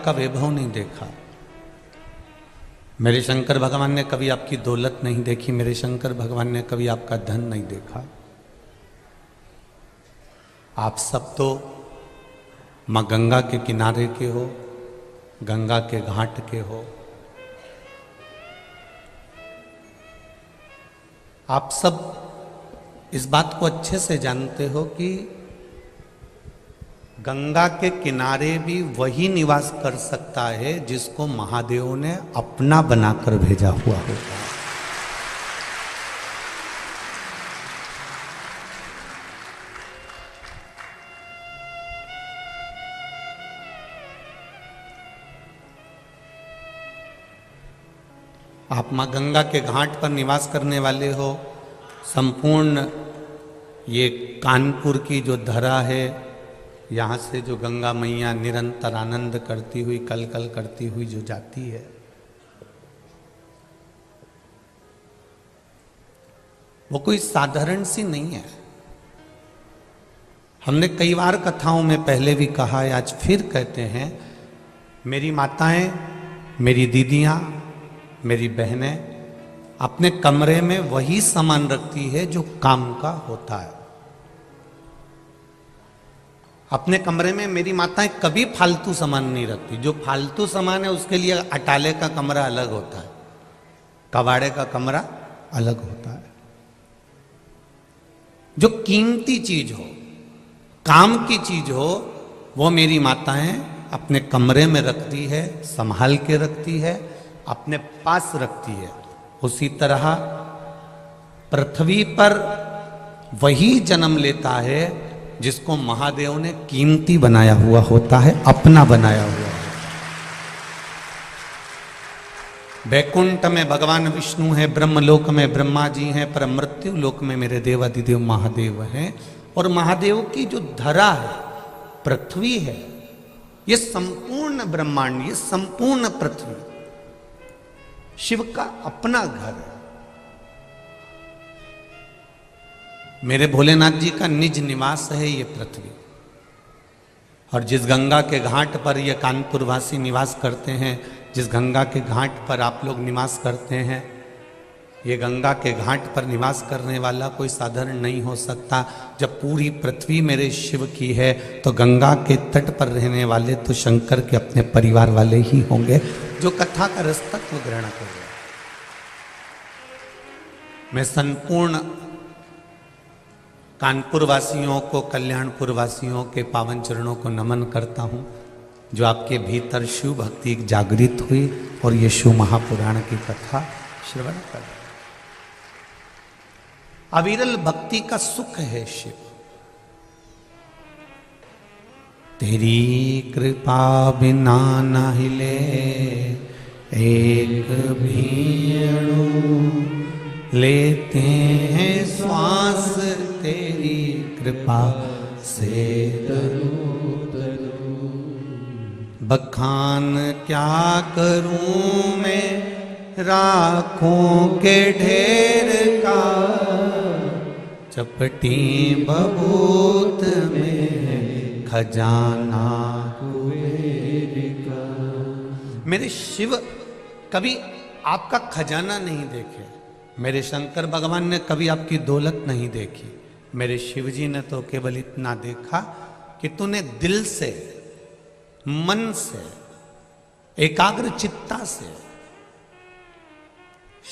आपका वैभव नहीं देखा, मेरे शंकर भगवान ने कभी आपकी दौलत नहीं देखी, मेरे शंकर भगवान ने कभी आपका धन नहीं देखा। आप सब तो माँ गंगा के किनारे के हो, गंगा के घाट के हो। आप सब इस बात को अच्छे से जानते हो कि गंगा के किनारे भी वही निवास कर सकता है जिसको महादेव ने अपना बनाकर भेजा हुआ होता है। आप मां गंगा के घाट पर निवास करने वाले हो। संपूर्ण ये कानपुर की जो धरा है, यहाँ से जो गंगा मैया निरंतर आनंद करती हुई, कल कल करती हुई जो जाती है, वो कोई साधारण सी नहीं है। हमने कई बार कथाओं में पहले भी कहा है, आज फिर कहते हैं, मेरी माताएं, मेरी दीदियां, मेरी बहनें अपने कमरे में वही सामान रखती है जो काम का होता है। अपने कमरे में मेरी माताएं कभी फालतू सामान नहीं रखती। जो फालतू सामान है उसके लिए अटाले का कमरा अलग होता है, कबाड़े का कमरा अलग होता है। जो कीमती चीज हो, काम की चीज हो, वो मेरी माताएं अपने कमरे में रखती है, संभाल के रखती है, अपने पास रखती है। उसी तरह पृथ्वी पर वही जन्म लेता है जिसको महादेव ने कीमती बनाया हुआ होता है, अपना बनाया हुआ है। वैकुंठ में भगवान विष्णु है, ब्रह्मलोक में ब्रह्मा जी हैं, पर मृत्यु लोक में मेरे देवादिदेव महादेव हैं। और महादेव की जो धरा है, पृथ्वी है, ये संपूर्ण ब्रह्मांड, ये संपूर्ण पृथ्वी शिव का अपना घर है। मेरे भोलेनाथ जी का निज निवास है ये पृथ्वी। और जिस गंगा के घाट पर ये कानपुर वासी निवास करते हैं, जिस गंगा के घाट पर आप लोग निवास करते हैं, ये गंगा के घाट पर निवास करने वाला कोई साधारण नहीं हो सकता। जब पूरी पृथ्वी मेरे शिव की है तो गंगा के तट पर रहने वाले तो शंकर के अपने परिवार वाले ही होंगे, जो कथा का रस तत्व ग्रहण कर रहे। मैं संपूर्ण कानपुर वासियों को, कल्याणपुर वासियों के पावन चरणों को नमन करता हूँ, जो आपके भीतर शिव भक्ति जागृत हुई और ये शिव महापुराण की कथा श्रवण कर रहे। अविरल भक्ति का सुख है शिव। तेरी कृपा बिना न हिले एक भी अणु, लेते हैं श्वास तेरी कृपा से तरू तरू। बखान क्या करूं मैं राखों के ढेर का, चपटी बबूत में खजाना कुबेर का। मेरे शिव कभी आपका खजाना नहीं देखे, मेरे शंकर भगवान ने कभी आपकी दौलत नहीं देखी। मेरे शिव जी ने तो केवल इतना देखा कि तूने दिल से, मन से, एकाग्र चित्ता से।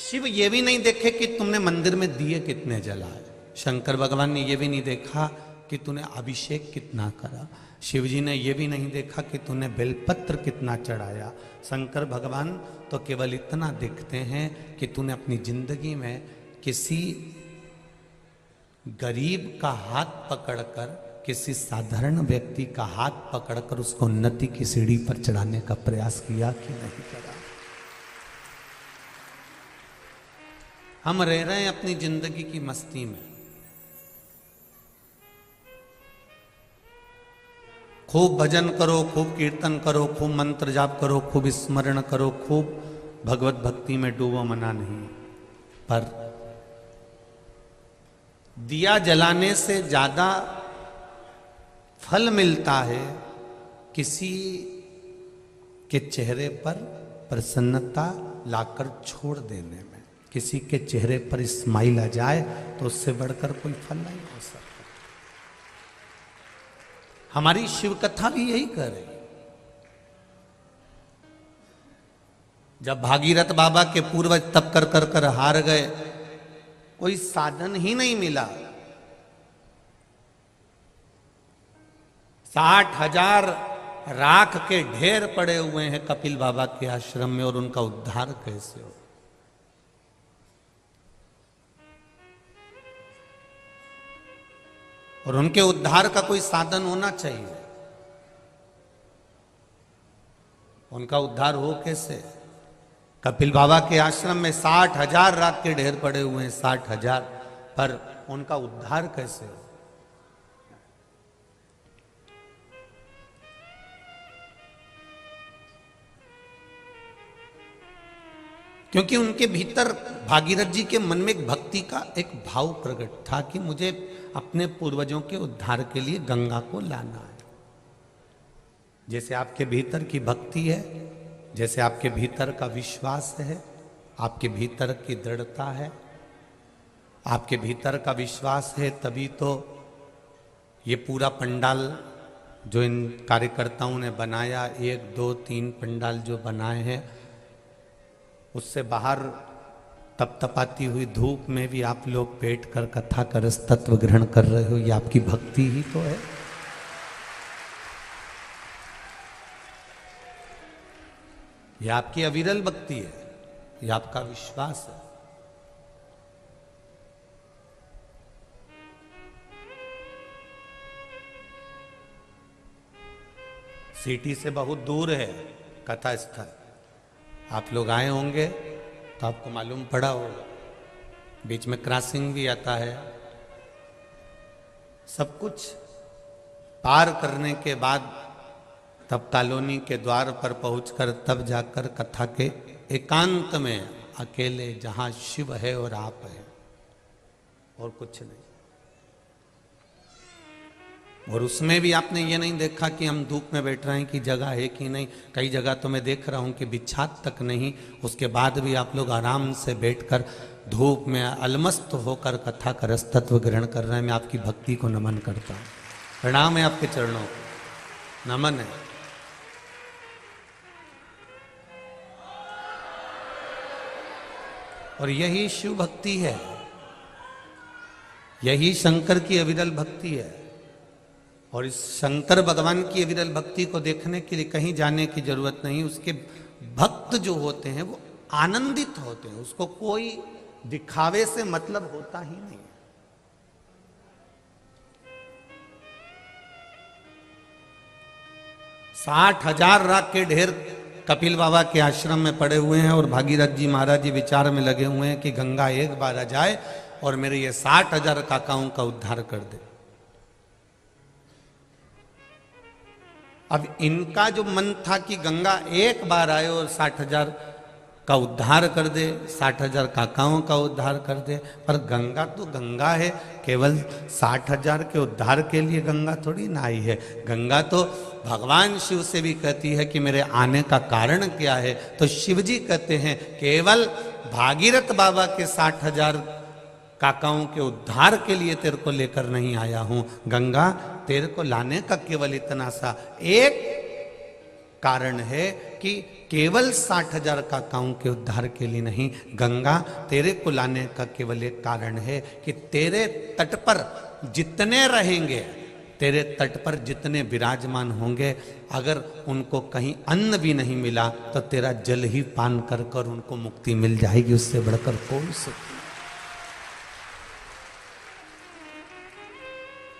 शिव ये भी नहीं देखे कि तुमने मंदिर में दिए कितने जलाए। शंकर भगवान ने ये भी नहीं देखा कि तूने अभिषेक कितना करा। शिव जी ने ये भी नहीं देखा कि तूने बेलपत्र कितना चढ़ाया। शंकर भगवान तो केवल इतना देखते हैं कि तूने अपनी जिंदगी में किसी गरीब का हाथ पकड़कर, किसी साधारण व्यक्ति का हाथ पकड़कर उसको उन्नति की सीढ़ी पर चढ़ाने का प्रयास किया कि नहीं करा। हम रह रहे हैं अपनी जिंदगी की मस्ती में, खूब भजन करो, खूब कीर्तन करो, खूब मंत्र जाप करो, खूब स्मरण करो, खूब भगवत भक्ति में डूबो, मना नहीं। पर दिया जलाने से ज्यादा फल मिलता है किसी के चेहरे पर प्रसन्नता लाकर छोड़ देने में। किसी के चेहरे पर स्माइल आ जाए तो उससे बढ़कर कोई फल नहीं हो सकता। हमारी शिव कथा भी यही कह रही। जब भागीरथ बाबा के पूर्वज तप कर कर कर हार गए, कोई साधन ही नहीं मिला, 60,000 राख के ढेर पड़े हुए हैं कपिल बाबा के आश्रम में, और उनका उद्धार कैसे हो? और उनके उद्धार का कोई साधन होना चाहिए। उनका उद्धार हो कैसे? कपिल बाबा के आश्रम में 60,000 राख के ढेर पड़े हुए हैं, 60,000, पर उनका उद्धार कैसे हो? क्योंकि उनके भीतर भागीरथ जी के मन में एक भक्ति का एक भाव प्रकट था कि मुझे अपने पूर्वजों के उद्धार के लिए गंगा को लाना है। जैसे आपके भीतर की भक्ति है, जैसे आपके भीतर का विश्वास है, आपके भीतर की दृढ़ता है, आपके भीतर का विश्वास है, तभी तो ये पूरा पंडाल जो इन कार्यकर्ताओं ने बनाया, 1 2 3 पंडाल जो बनाए हैं, उससे बाहर तपतपाती हुई धूप में भी आप लोग बैठकर कथा का रस तत्व ग्रहण कर रहे हो। ये आपकी भक्ति ही तो है। ये आपकी अविरल भक्ति है, ये आपका विश्वास है। सिटी से बहुत दूर है कथा स्थल। आप लोग आए होंगे तो आपको मालूम पड़ा होगा, बीच में क्रॉसिंग भी आता है। सब कुछ पार करने के बाद तब कॉलोनी के द्वार पर पहुंचकर तब जाकर कथा के एकांत में अकेले, जहां शिव है और आप हैं, और कुछ नहीं। और उसमें भी आपने ये नहीं देखा कि हम धूप में बैठ रहे हैं कि जगह है कि नहीं। कई जगह तो मैं देख रहा हूं कि बिछात तक नहीं, उसके बाद भी आप लोग आराम से बैठकर धूप में अलमस्त होकर कथा का रस तत्व ग्रहण कर रहे हैं। मैं आपकी भक्ति को नमन करता हूं, प्रणाम है आपके चरणों को, नमन है। और यही शिव भक्ति है, यही शंकर की अविरल भक्ति है। और इस शंकर भगवान की अविरल भक्ति को देखने के लिए कहीं जाने की जरूरत नहीं। उसके भक्त जो होते हैं वो आनंदित होते हैं, उसको कोई दिखावे से मतलब होता ही नहीं। 60,000 राख के ढेर कपिल बाबा के आश्रम में पड़े हुए हैं, और भागीरथ जी महाराज जी विचार में लगे हुए हैं कि गंगा एक बार आ जाए और मेरे ये 60,000 काकाओं का उद्धार कर दे। अब इनका जो मन था कि गंगा एक बार आए और 60,000 का उद्धार कर दे, 60,000 काकाओं का उद्धार कर दे, पर गंगा तो गंगा है। केवल 60,000 के उद्धार के लिए गंगा थोड़ी ना आई है। गंगा तो भगवान शिव से भी कहती है कि मेरे आने का कारण क्या है, तो शिव जी कहते हैं केवल भागीरथ बाबा के 60,000 काकाओं के उद्धार के लिए तेरे को लेकर नहीं आया हूं। गंगा तेरे को लाने का केवल इतना सा एक कारण है कि केवल 60,000 काकाओं के उद्धार के लिए नहीं, गंगा तेरे को लाने का केवल एक कारण है कि तेरे तट पर जितने रहेंगे, तेरे तट पर जितने विराजमान होंगे, अगर उनको कहीं अन्न भी नहीं मिला तो तेरा जल ही पान कर कर उनको मुक्ति मिल जाएगी। उससे बढ़कर कौन सी।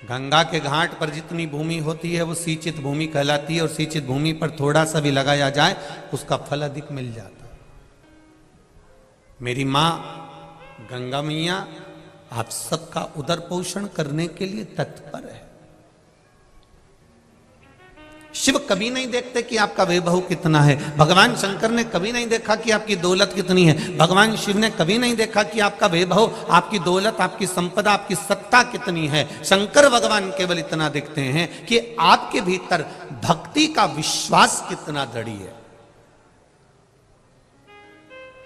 गंगा के घाट पर जितनी भूमि होती है वो सिंचित भूमि कहलाती है, और सिंचित भूमि पर थोड़ा सा भी लगाया जाए उसका फल अधिक मिल जाता है। मेरी मां गंगा मैया आप सबका उदर पोषण करने के लिए तत्पर है। शिव कभी नहीं देखते कि आपका वैभव कितना है। भगवान शंकर ने कभी नहीं देखा कि आपकी दौलत कितनी है। भगवान शिव ने कभी नहीं देखा कि आपका वैभव, आपकी दौलत, आपकी संपदा, आपकी सत्ता कितनी है। शंकर भगवान केवल इतना देखते हैं कि आपके भीतर भक्ति का विश्वास कितना दृढ़ है।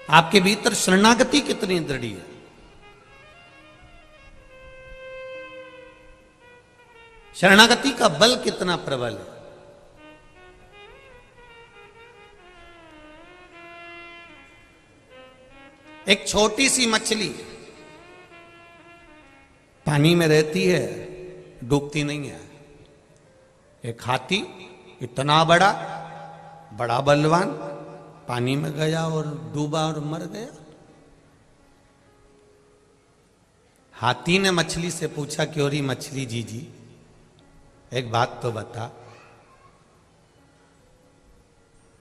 आपके भीतर शरणागति कितनी दृढ़ है। शरणागति का बल कितना प्रबल है। एक छोटी सी मछली पानी में रहती है, डूबती नहीं है। एक हाथी इतना बड़ा, बड़ा बलवान, पानी में गया और डूबा और मर गया। हाथी ने मछली से पूछा कि ओरी मछली जी, एक बात तो बता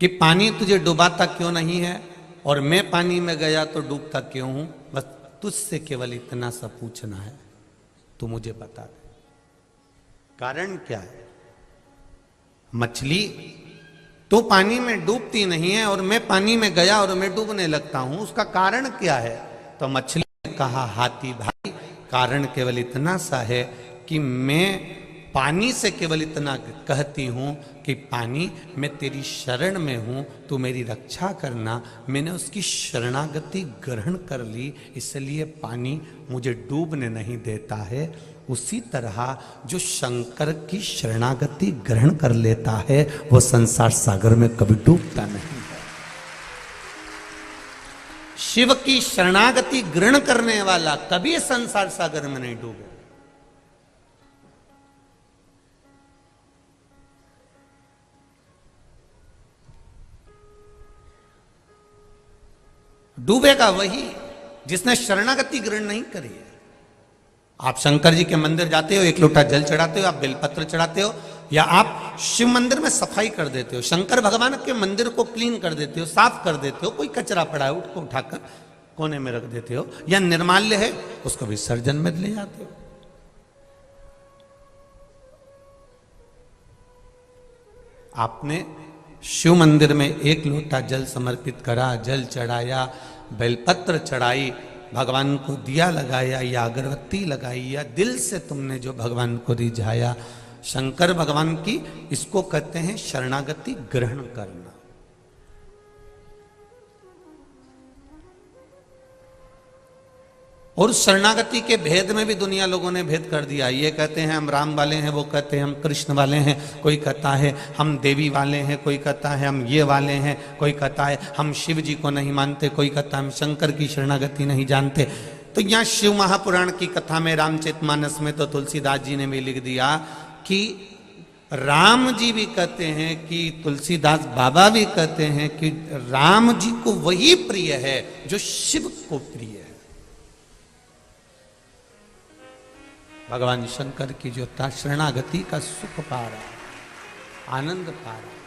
कि पानी तुझे डुबाता क्यों नहीं है और मैं पानी में गया तो डूबता क्यों हूं। बस तुझसे केवल इतना सा पूछना है, तू मुझे बता दे कारण क्या है। मछली तो पानी में डूबती नहीं है और मैं पानी में गया और मैं डूबने लगता हूं, उसका कारण क्या है। तो मछली ने कहा, हाथी भाई कारण केवल इतना सा है कि मैं पानी से केवल इतना कहती हूं कि पानी मैं तेरी शरण में हूं, तू मेरी रक्षा करना। मैंने उसकी शरणागति ग्रहण कर ली, इसलिए पानी मुझे डूबने नहीं देता है। उसी तरह जो शंकर की शरणागति ग्रहण कर लेता है वो संसार सागर में कभी डूबता नहीं है। शिव की शरणागति ग्रहण करने वाला कभी संसार सागर में नहीं डूबे। डूबेगा वही जिसने शरणागति ग्रहण नहीं करी है। आप शंकर जी के मंदिर जाते हो, एक लोटा जल चढ़ाते हो, आप बेलपत्र चढ़ाते हो, या आप शिव मंदिर में सफाई कर देते हो, शंकर भगवान के मंदिर को क्लीन कर देते हो, साफ कर देते हो। कोई कचरा पड़ा है उसको उठाकर कोने में रख देते हो, या निर्माल्य है उसको विसर्जन में ले जाते हो। आपने शिव मंदिर में एक लोटा जल समर्पित करा, जल चढ़ाया, बेलपत्र चढ़ाई, भगवान को दिया लगाया या अगरबत्ती लगाई, या दिल से तुमने जो भगवान को रिझाया, शंकर भगवान की, इसको कहते हैं शरणागति ग्रहण करना। और शरणागति के भेद में भी दुनिया लोगों ने भेद कर दिया। ये कहते हैं हम राम वाले हैं, वो कहते हैं हम कृष्ण वाले हैं, कोई कहता है हम देवी वाले हैं, कोई कहता है हम ये वाले हैं, कोई कहता है हम शिव जी को नहीं मानते, कोई कहता है हम शंकर की शरणागति नहीं जानते। तो यहाँ शिव महापुराण की कथा में, रामचरितमानस में तो तुलसीदास जी ने भी लिख दिया कि राम जी भी कहते हैं कि तुलसीदास बाबा भी कहते हैं कि राम जी को वही प्रिय है जो शिव को प्रिय है। भगवान शंकर की जो शरणागति का सुख पा रहा, आनंद पा रहा।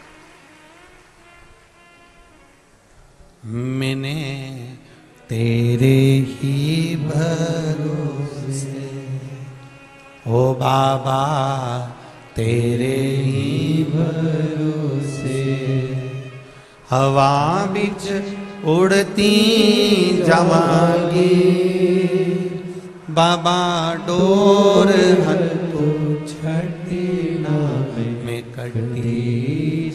मैंने तेरे ही भरोसे ओ बाबा, तेरे ही भरोसे हवा बिच उड़ती जावांगी, बाबा डोर हथो छठी ना में कटी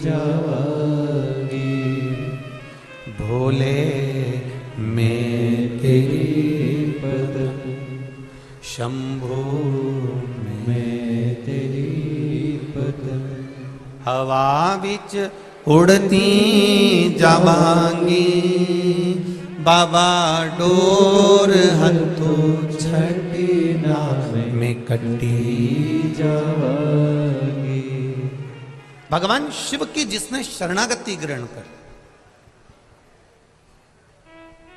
जावांगी, भोले मैं तेरी पद, शंभो मैं तेरी पद, हवा बिच उड़ती जावांगी, बाबा डोर हथो छठी ना में कटी जावांगी। भगवान शिव की जिसने शरणागति ग्रहण कर,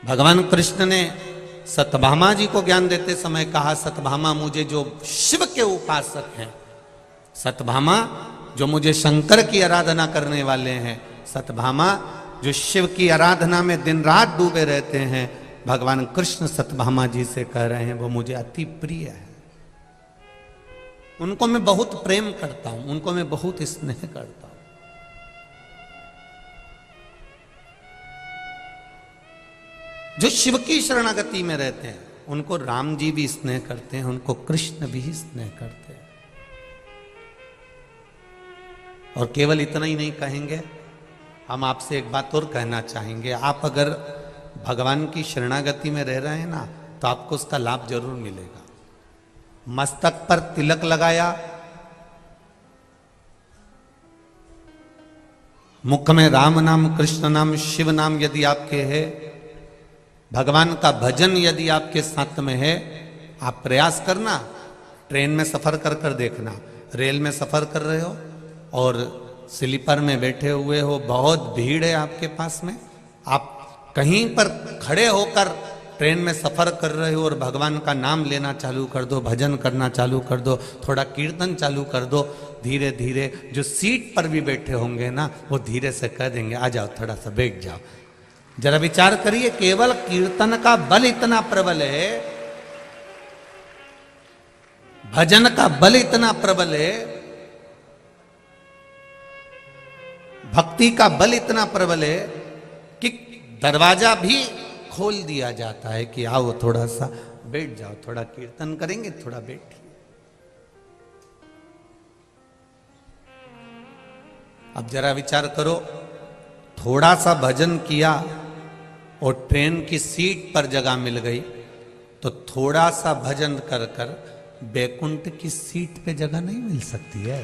भगवान कृष्ण ने सत्यभामा जी को ज्ञान देते समय कहा, सत्यभामा मुझे जो शिव के उपासक हैं, सत्यभामा जो मुझे शंकर की आराधना करने वाले हैं, सत्यभामा जो शिव की आराधना में दिन रात डूबे रहते हैं, भगवान कृष्ण सत्यभामा जी से कह रहे हैं वो मुझे अति प्रिय है, उनको मैं बहुत प्रेम करता हूं, उनको मैं बहुत स्नेह करता हूं। जो शिव की शरणागति में रहते हैं उनको राम जी भी स्नेह करते हैं, उनको कृष्ण भी स्नेह करते हैं। और केवल इतना ही नहीं कहेंगे, हम आपसे एक बात और कहना चाहेंगे। आप अगर भगवान की शरणागति में रह रहे हैं ना, तो आपको उसका लाभ जरूर मिलेगा। मस्तक पर तिलक लगाया, मुख में राम नाम, कृष्ण नाम, शिव नाम यदि आपके है, भगवान का भजन यदि आपके साथ में है, आप प्रयास करना। ट्रेन में सफर कर कर देखना, रेल में सफर कर रहे हो और स्लीपर में बैठे हुए हो, बहुत भीड़ है आपके पास में, आप कहीं पर खड़े होकर ट्रेन में सफर कर रहे हो और भगवान का नाम लेना चालू कर दो, भजन करना चालू कर दो, थोड़ा कीर्तन चालू कर दो। धीरे धीरे जो सीट पर भी बैठे होंगे ना, वो धीरे से कह देंगे आ जाओ, थोड़ा सा बैठ जाओ। जरा विचार करिए, केवल कीर्तन का बल इतना प्रबल है, भजन का बल इतना प्रबल है, भक्ति का बल इतना प्रबल है कि दरवाजा भी खोल दिया जाता है कि आओ थोड़ा सा बैठ जाओ, थोड़ा कीर्तन करेंगे, थोड़ा बैठ। अब जरा विचार करो, थोड़ा सा भजन किया और ट्रेन की सीट पर जगह मिल गई, तो थोड़ा सा भजन कर कर बैकुंठ की सीट पे जगह नहीं मिल सकती है।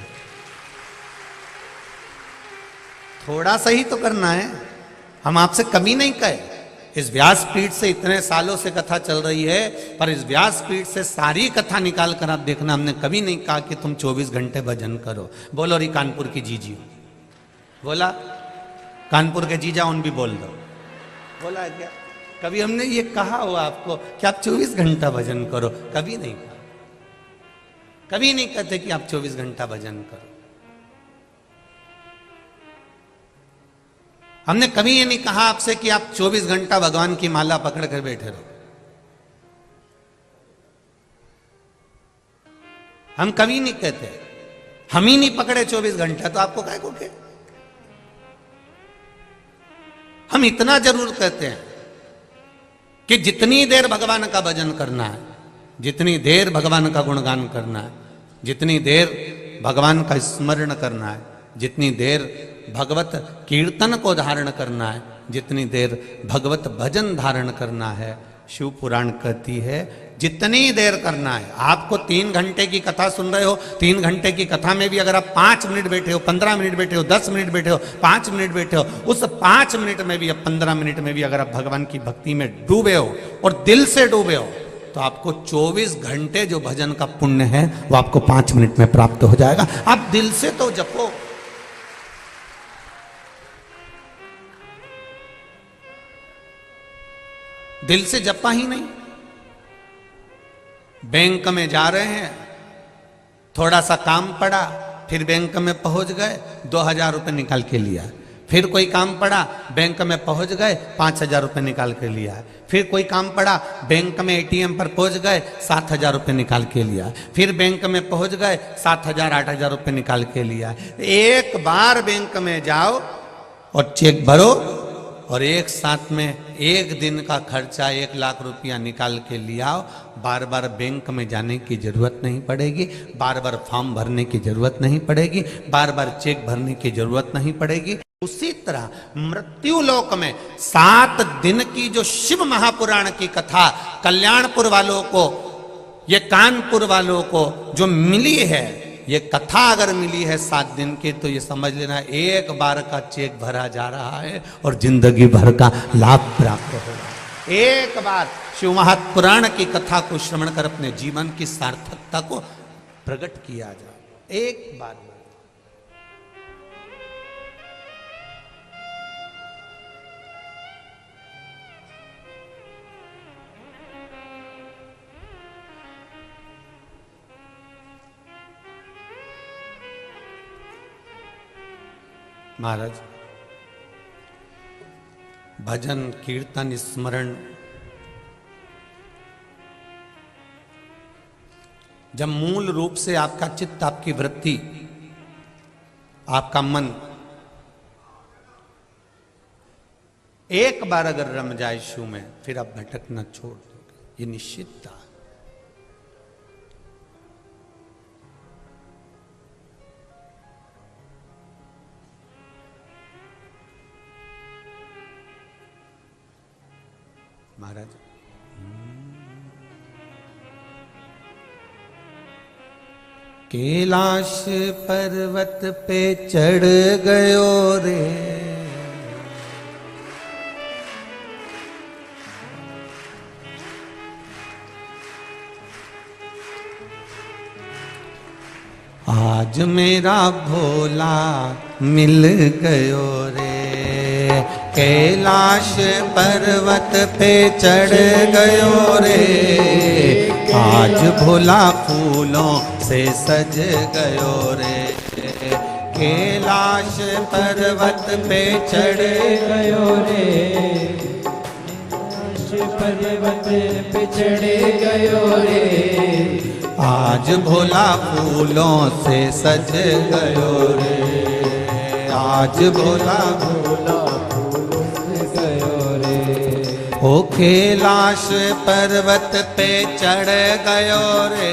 थोड़ा सा ही तो करना है। हम आपसे कमी नहीं कहे, इस व्यासपीठ से इतने सालों से कथा चल रही है, पर इस व्यासपीठ से सारी कथा निकाल कर आप देखना, हमने कभी नहीं कहा कि तुम 24 घंटे भजन करो। बोलो री कानपुर की जीजी, बोला कानपुर के जीजा उन भी बोल दो, बोला क्या कभी हमने ये कहा हो आपको कि आप 24 घंटा भजन करो? कभी नहीं कहा, कभी नहीं कहते कि आप 24 घंटा भजन करो। हमने कभी ये नहीं कहा आपसे कि आप 24 घंटा भगवान की माला पकड़ कर बैठे रहो। हम कभी नहीं कहते, हम ही नहीं पकड़े 24 घंटा, तो आपको काय को के? हम इतना जरूर कहते हैं कि जितनी देर भगवान का भजन करना है, जितनी देर भगवान का गुणगान करना है, जितनी देर भगवान का स्मरण करना है, जितनी देर भगवत कीर्तन को धारण करना है, जितनी देर भगवत भजन धारण करना है, शिव पुराण कहती है जितनी देर करना है। आपको 3 घंटे की कथा सुन रहे हो, 3 घंटे की कथा में भी अगर आप 5 मिनट बैठे हो, 15 मिनट बैठे हो, 10 मिनट बैठे हो, 5 मिनट बैठे हो, उस 5 मिनट में भी या 15 मिनट में भी अगर आप भगवान की भक्ति में डूबे हो और दिल से डूबे हो, तो आपको 24 घंटे जो भजन का पुण्य है वो आपको 5 मिनट में प्राप्त हो जाएगा। आप दिल से तो जपो। दिल से जपा ही नहीं। बैंक में जा रहे हैं, थोड़ा सा काम पड़ा, फिर बैंक में पहुंच गए, 2000 रुपये निकाल के लिया। फिर कोई काम पड़ा, बैंक में पहुंच गए, 5000 रुपये निकाल के लिया। फिर कोई काम पड़ा, बैंक में एटीएम पर पहुंच गए, 7000 रुपये निकाल के लिया। फिर बैंक में पहुंच गए, 7000 8000 रुपये निकाल के लिया। एक बार बैंक में जाओ और चेक भरो और एक साथ में एक दिन का खर्चा 1 लाख रुपया निकाल के लियाओ। बार बार बैंक में जाने की जरूरत नहीं पड़ेगी, बार बार फॉर्म भरने की जरूरत नहीं पड़ेगी, बार बार चेक भरने की जरूरत नहीं पड़ेगी। उसी तरह मृत्यु लोक में 7 दिन की जो शिव महापुराण की कथा कल्याणपुर वालों को, ये कानपुर वालों को जो मिली है, ये कथा अगर मिली है 7 दिन की, तो ये समझ लेना एक बार का चेक भरा जा रहा है और जिंदगी भर का लाभ प्राप्त होगा। एक बार शिव महापुराण की कथा को श्रवण कर अपने जीवन की सार्थकता को प्रकट किया जाए। एक बार महाराज भजन कीर्तन स्मरण जब मूल रूप से आपका चित्त, आपकी वृत्ति, आपका मन एक बार अगर रम जाए शिव में, फिर आप भटकना छोड़ दोगे, ये निश्चित था। महाराज। कैलाश पर्वत पे चढ़ गयो रे, आज मेरा भोला मिल गयो रे। कैलाश पर्वत पे चढ़ गयो रे, आज भोला फूलों से सज गयो रे। कैलाश पर्वत पे चढ़ गयो रे, कैलाश पर्वत पे चढ़ गयो रे, आज भोला फूलों से सज गयो रे। आज भोला भोला फूलों से गयो रे। ओ कैलाश पर्वत पे चढ़ गयो रे,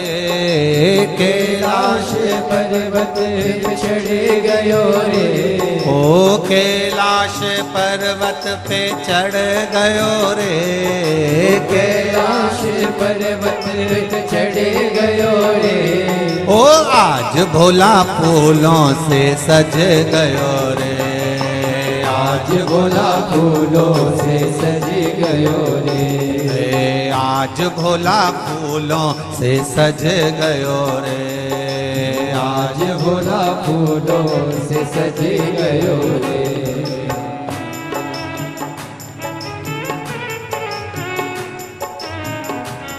कैलाश पर्वत पे चढ़ गयो रे, ओ कैलाश पर्वत पे चढ़ गयो रे। कैलाश पर्वत पे चढ़ गयो रे, ओ आज भोला फूलों से सज गयो रे। आज भोला फूलों से सज गयो रे, आज भोला फूलों से सज गयो रे। आज भोला फूलों से सज गयो रे।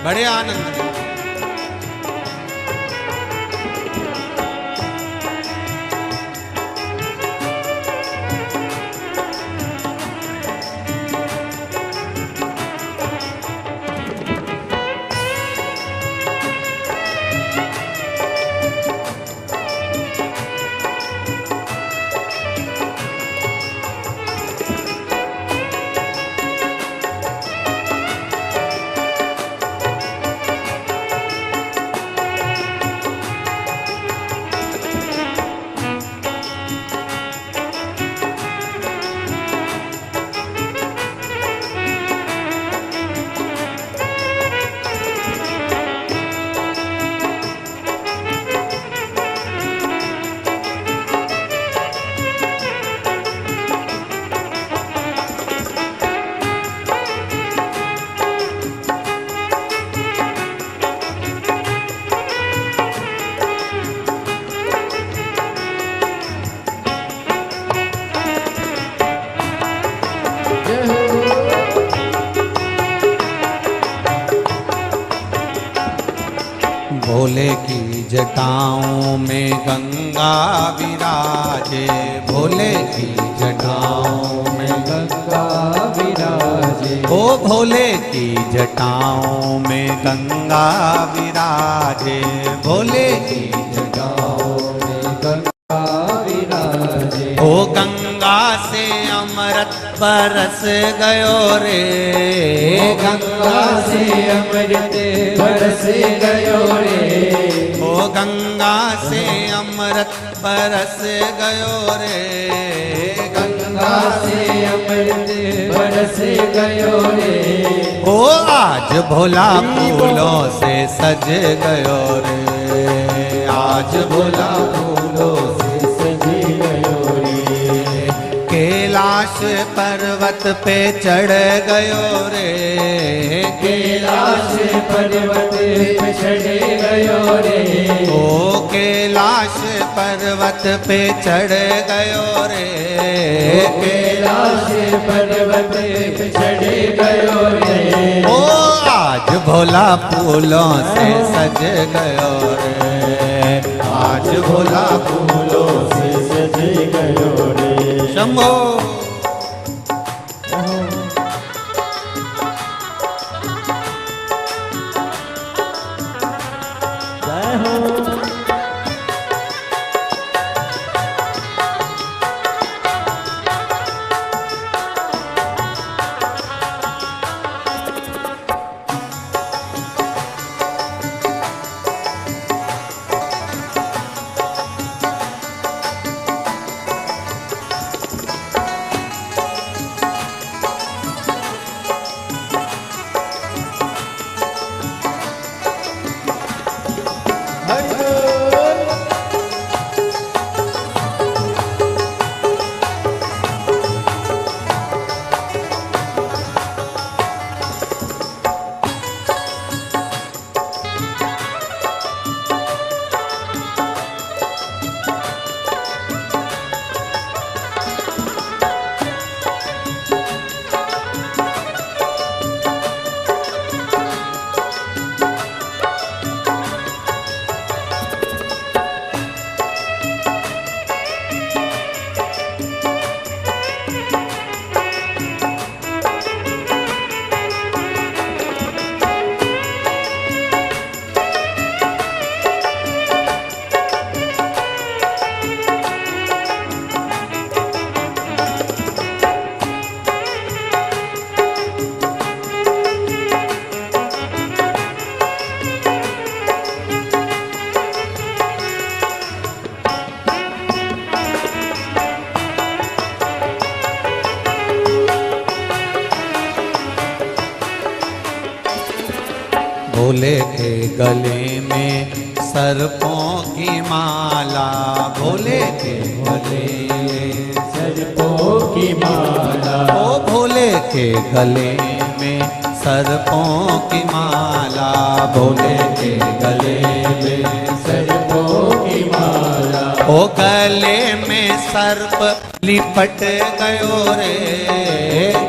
बड़े आनंद में भोले की जटाओं में गंगा विराजे, भोले की जटाओं में गंगा विराजे, ओ भोले की जटाओं में गंगा विराजे, भोले की जटाओं में गंगा विराजे, ओ गंगा से अमृत बरस गयो रे। गंगा से अमृत बरस गयो रे, ओ गंगा से अमृत बरस गयो रे। गंगा से अमृत बरस गयो रे, ओ आज भोला फूलों से सज गयो रे। आज भोला फूलों से सज गयो रे। कैलाश पर्वत पे चढ़ गयो रे। कैलाश पर्वत पे चढ़ गयो रे, ओ कैलाश पर्वत पे चढ़ गयो रे। कैलाश पर्वत पे चढ़ गयो रे, ओ आज भोला फूलों से सज गयो रे। आज भोला फूलों से सज गयो रे। शंभो जय हो। भोले के गले में सर्पों की माला, भोले के गले में सर्पों की माला, ओ भोले के गले में सर्पों की माला, भोले के गले में सर्पों की माला। ओ गले में सर्प लिपट गयो रे,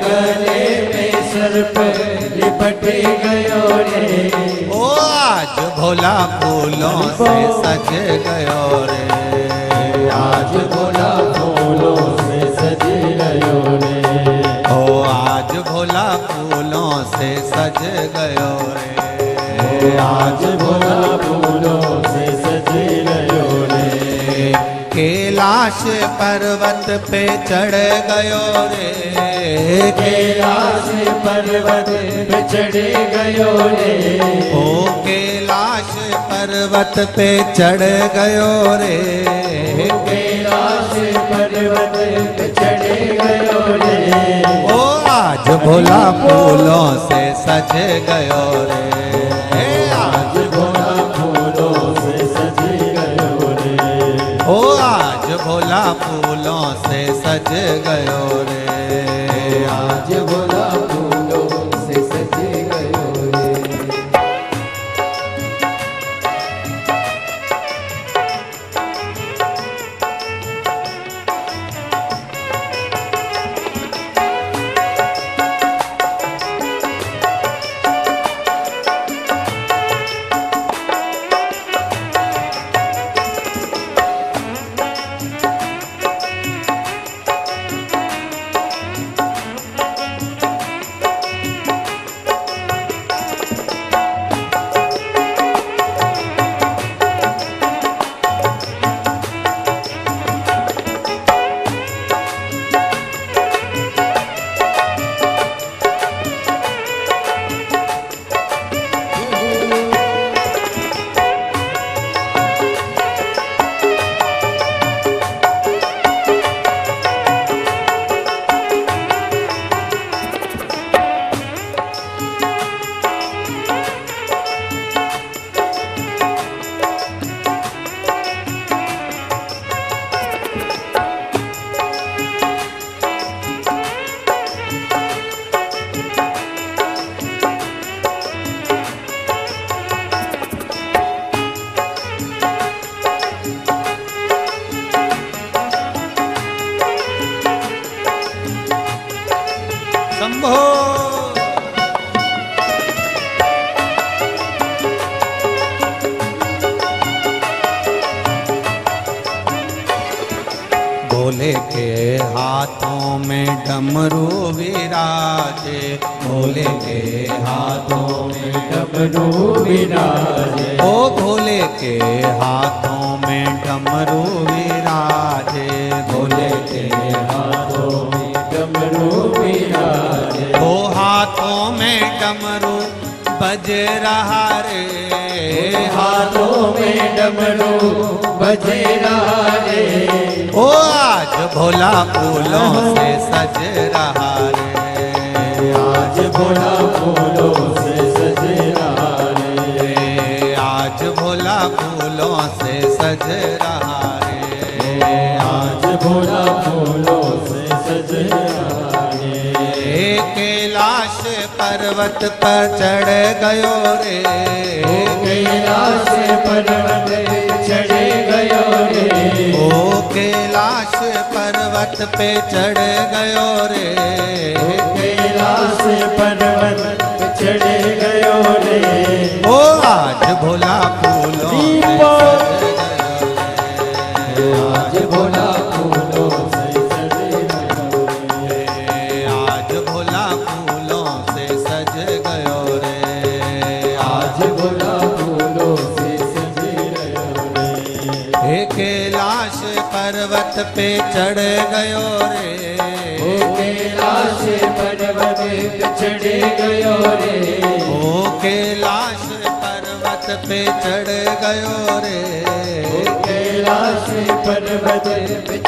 गले में सर्प लिपट गयो रे। ओ आज भोला फूलों से सज गयो रे, आज भोला फूलों से सज गयो रे। ओ आज भोला फूलों से सज गयो रे, आज भोला फूलों से सज गयो रे। कैलाश पर्वत पे चढ़ गयो रे, कैलाश पर्वत पे चढ़ गयो रे। ओ कैलाश पर्वत पे चढ़ गयो रे, कैलाश पर्वत पे चढ़ गयो रे। ओ आज भोला फूलों से सज गयो रे, आज भोला फूलों से सज गयो रे। ओ आज भोला फूलों से सज गयो रे, आज भोला फूलों से सज गयो रे। शंभो। भोले के हाथों में डमरू विराजे, भोले के हाथों में डमरू विराजे। ओ भोले के हाथों में डमरू विराजे, भोले के हाथों में डमरू विराजे। ओ हाथों में डमरू बज रहा रे, हाथों में डमरू बज रहा रे। ओ आज भोला फूलों से सज रहा रे, आज भोला फूलों से सज रहा रे। आज भोला फूलों से सज रहा रे, आज भोला फूलों से सज रहा रे। कैलाश पर्वत पर चढ़ गयो रे, कैलाश पर्वत चढ़ गयो रे। ओ कैलाश पर्वत पे चढ़ गयो रे, कैलाश पर्वत चढ़ गयो रे। ओ आज भोला फूलों से आज भोला फूलों से सज गयो रे। आज भोला फूलों से सज गयो रे, आज भोला फूलों से सज गयो रे। हे कैलाश पर्वत पे चढ़ गयो रे, ओ कैलाश पर्वत चढ़ गयो रे। ओ कैलाश पर्वत पे चढ़ गयो रे, कैलाश पर्वत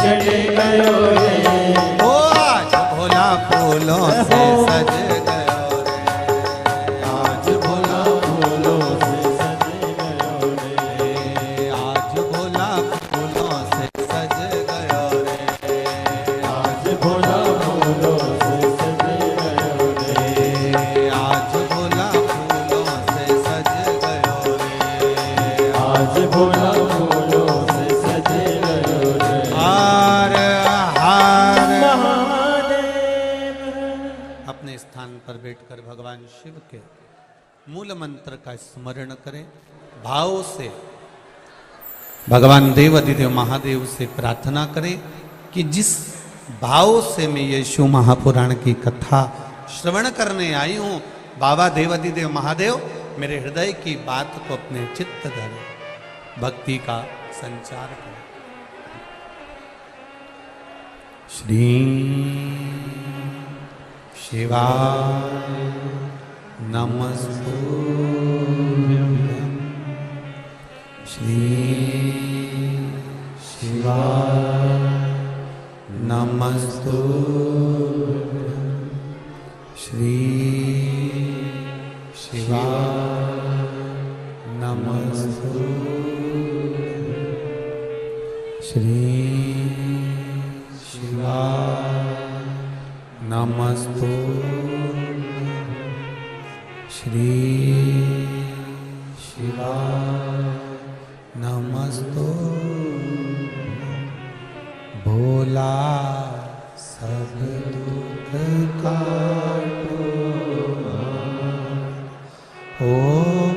चढ़ गयो रे। ओ आज भोला फूलों से सज गयो रे, आज भोला फूलों अपने स्थान पर बैठकर भगवान शिव के मूल मंत्र का स्मरण करें। भाव से भगवान देव अधिदेव महादेव से प्रार्थना करें कि जिस भाव से मैं ये शिव महापुराण की कथा श्रवण करने आई हूं, बाबा देव अधिदेव महादेव मेरे हृदय की बात को अपने चित्त धरे, भक्ति का संचार करें। श्री शिवाय नमस्तुभ्यं। श्री शिवाय नमस्तुभ्यं। श्री शिवाय नमस्तुभ्यं। श्री शिवाय नमस्तुभ्यं। श्री शिवाय नमस्तुभ्यं। भोला सब दुख काटो, ओ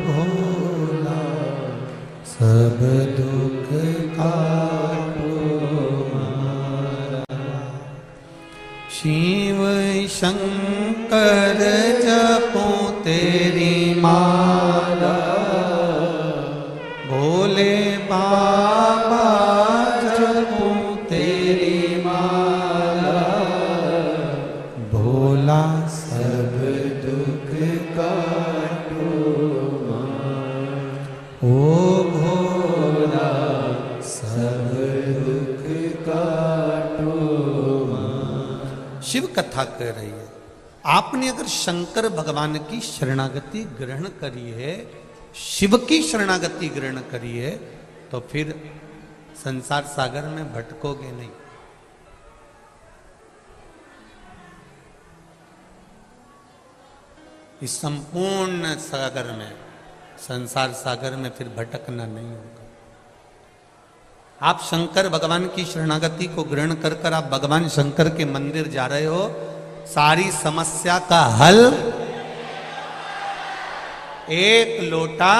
भोला सब दुख काटो। शिव शंकर जपो तेरी माला, भोले बाबा जपो तेरी माला। भोला सब दुख काटो, ओ भोला सब दुख काटो। शिव कथा कह रही है, आपने अगर शंकर भगवान की शरणागति ग्रहण करी है, शिव की शरणागति ग्रहण करी है, तो फिर संसार सागर में भटकोगे नहीं। इस संपूर्ण सागर में, संसार सागर में फिर भटकना नहीं होगा। आप शंकर भगवान की शरणागति को ग्रहण कर कर आप भगवान शंकर के मंदिर जा रहे हो, सारी समस्या का हल एक लोटा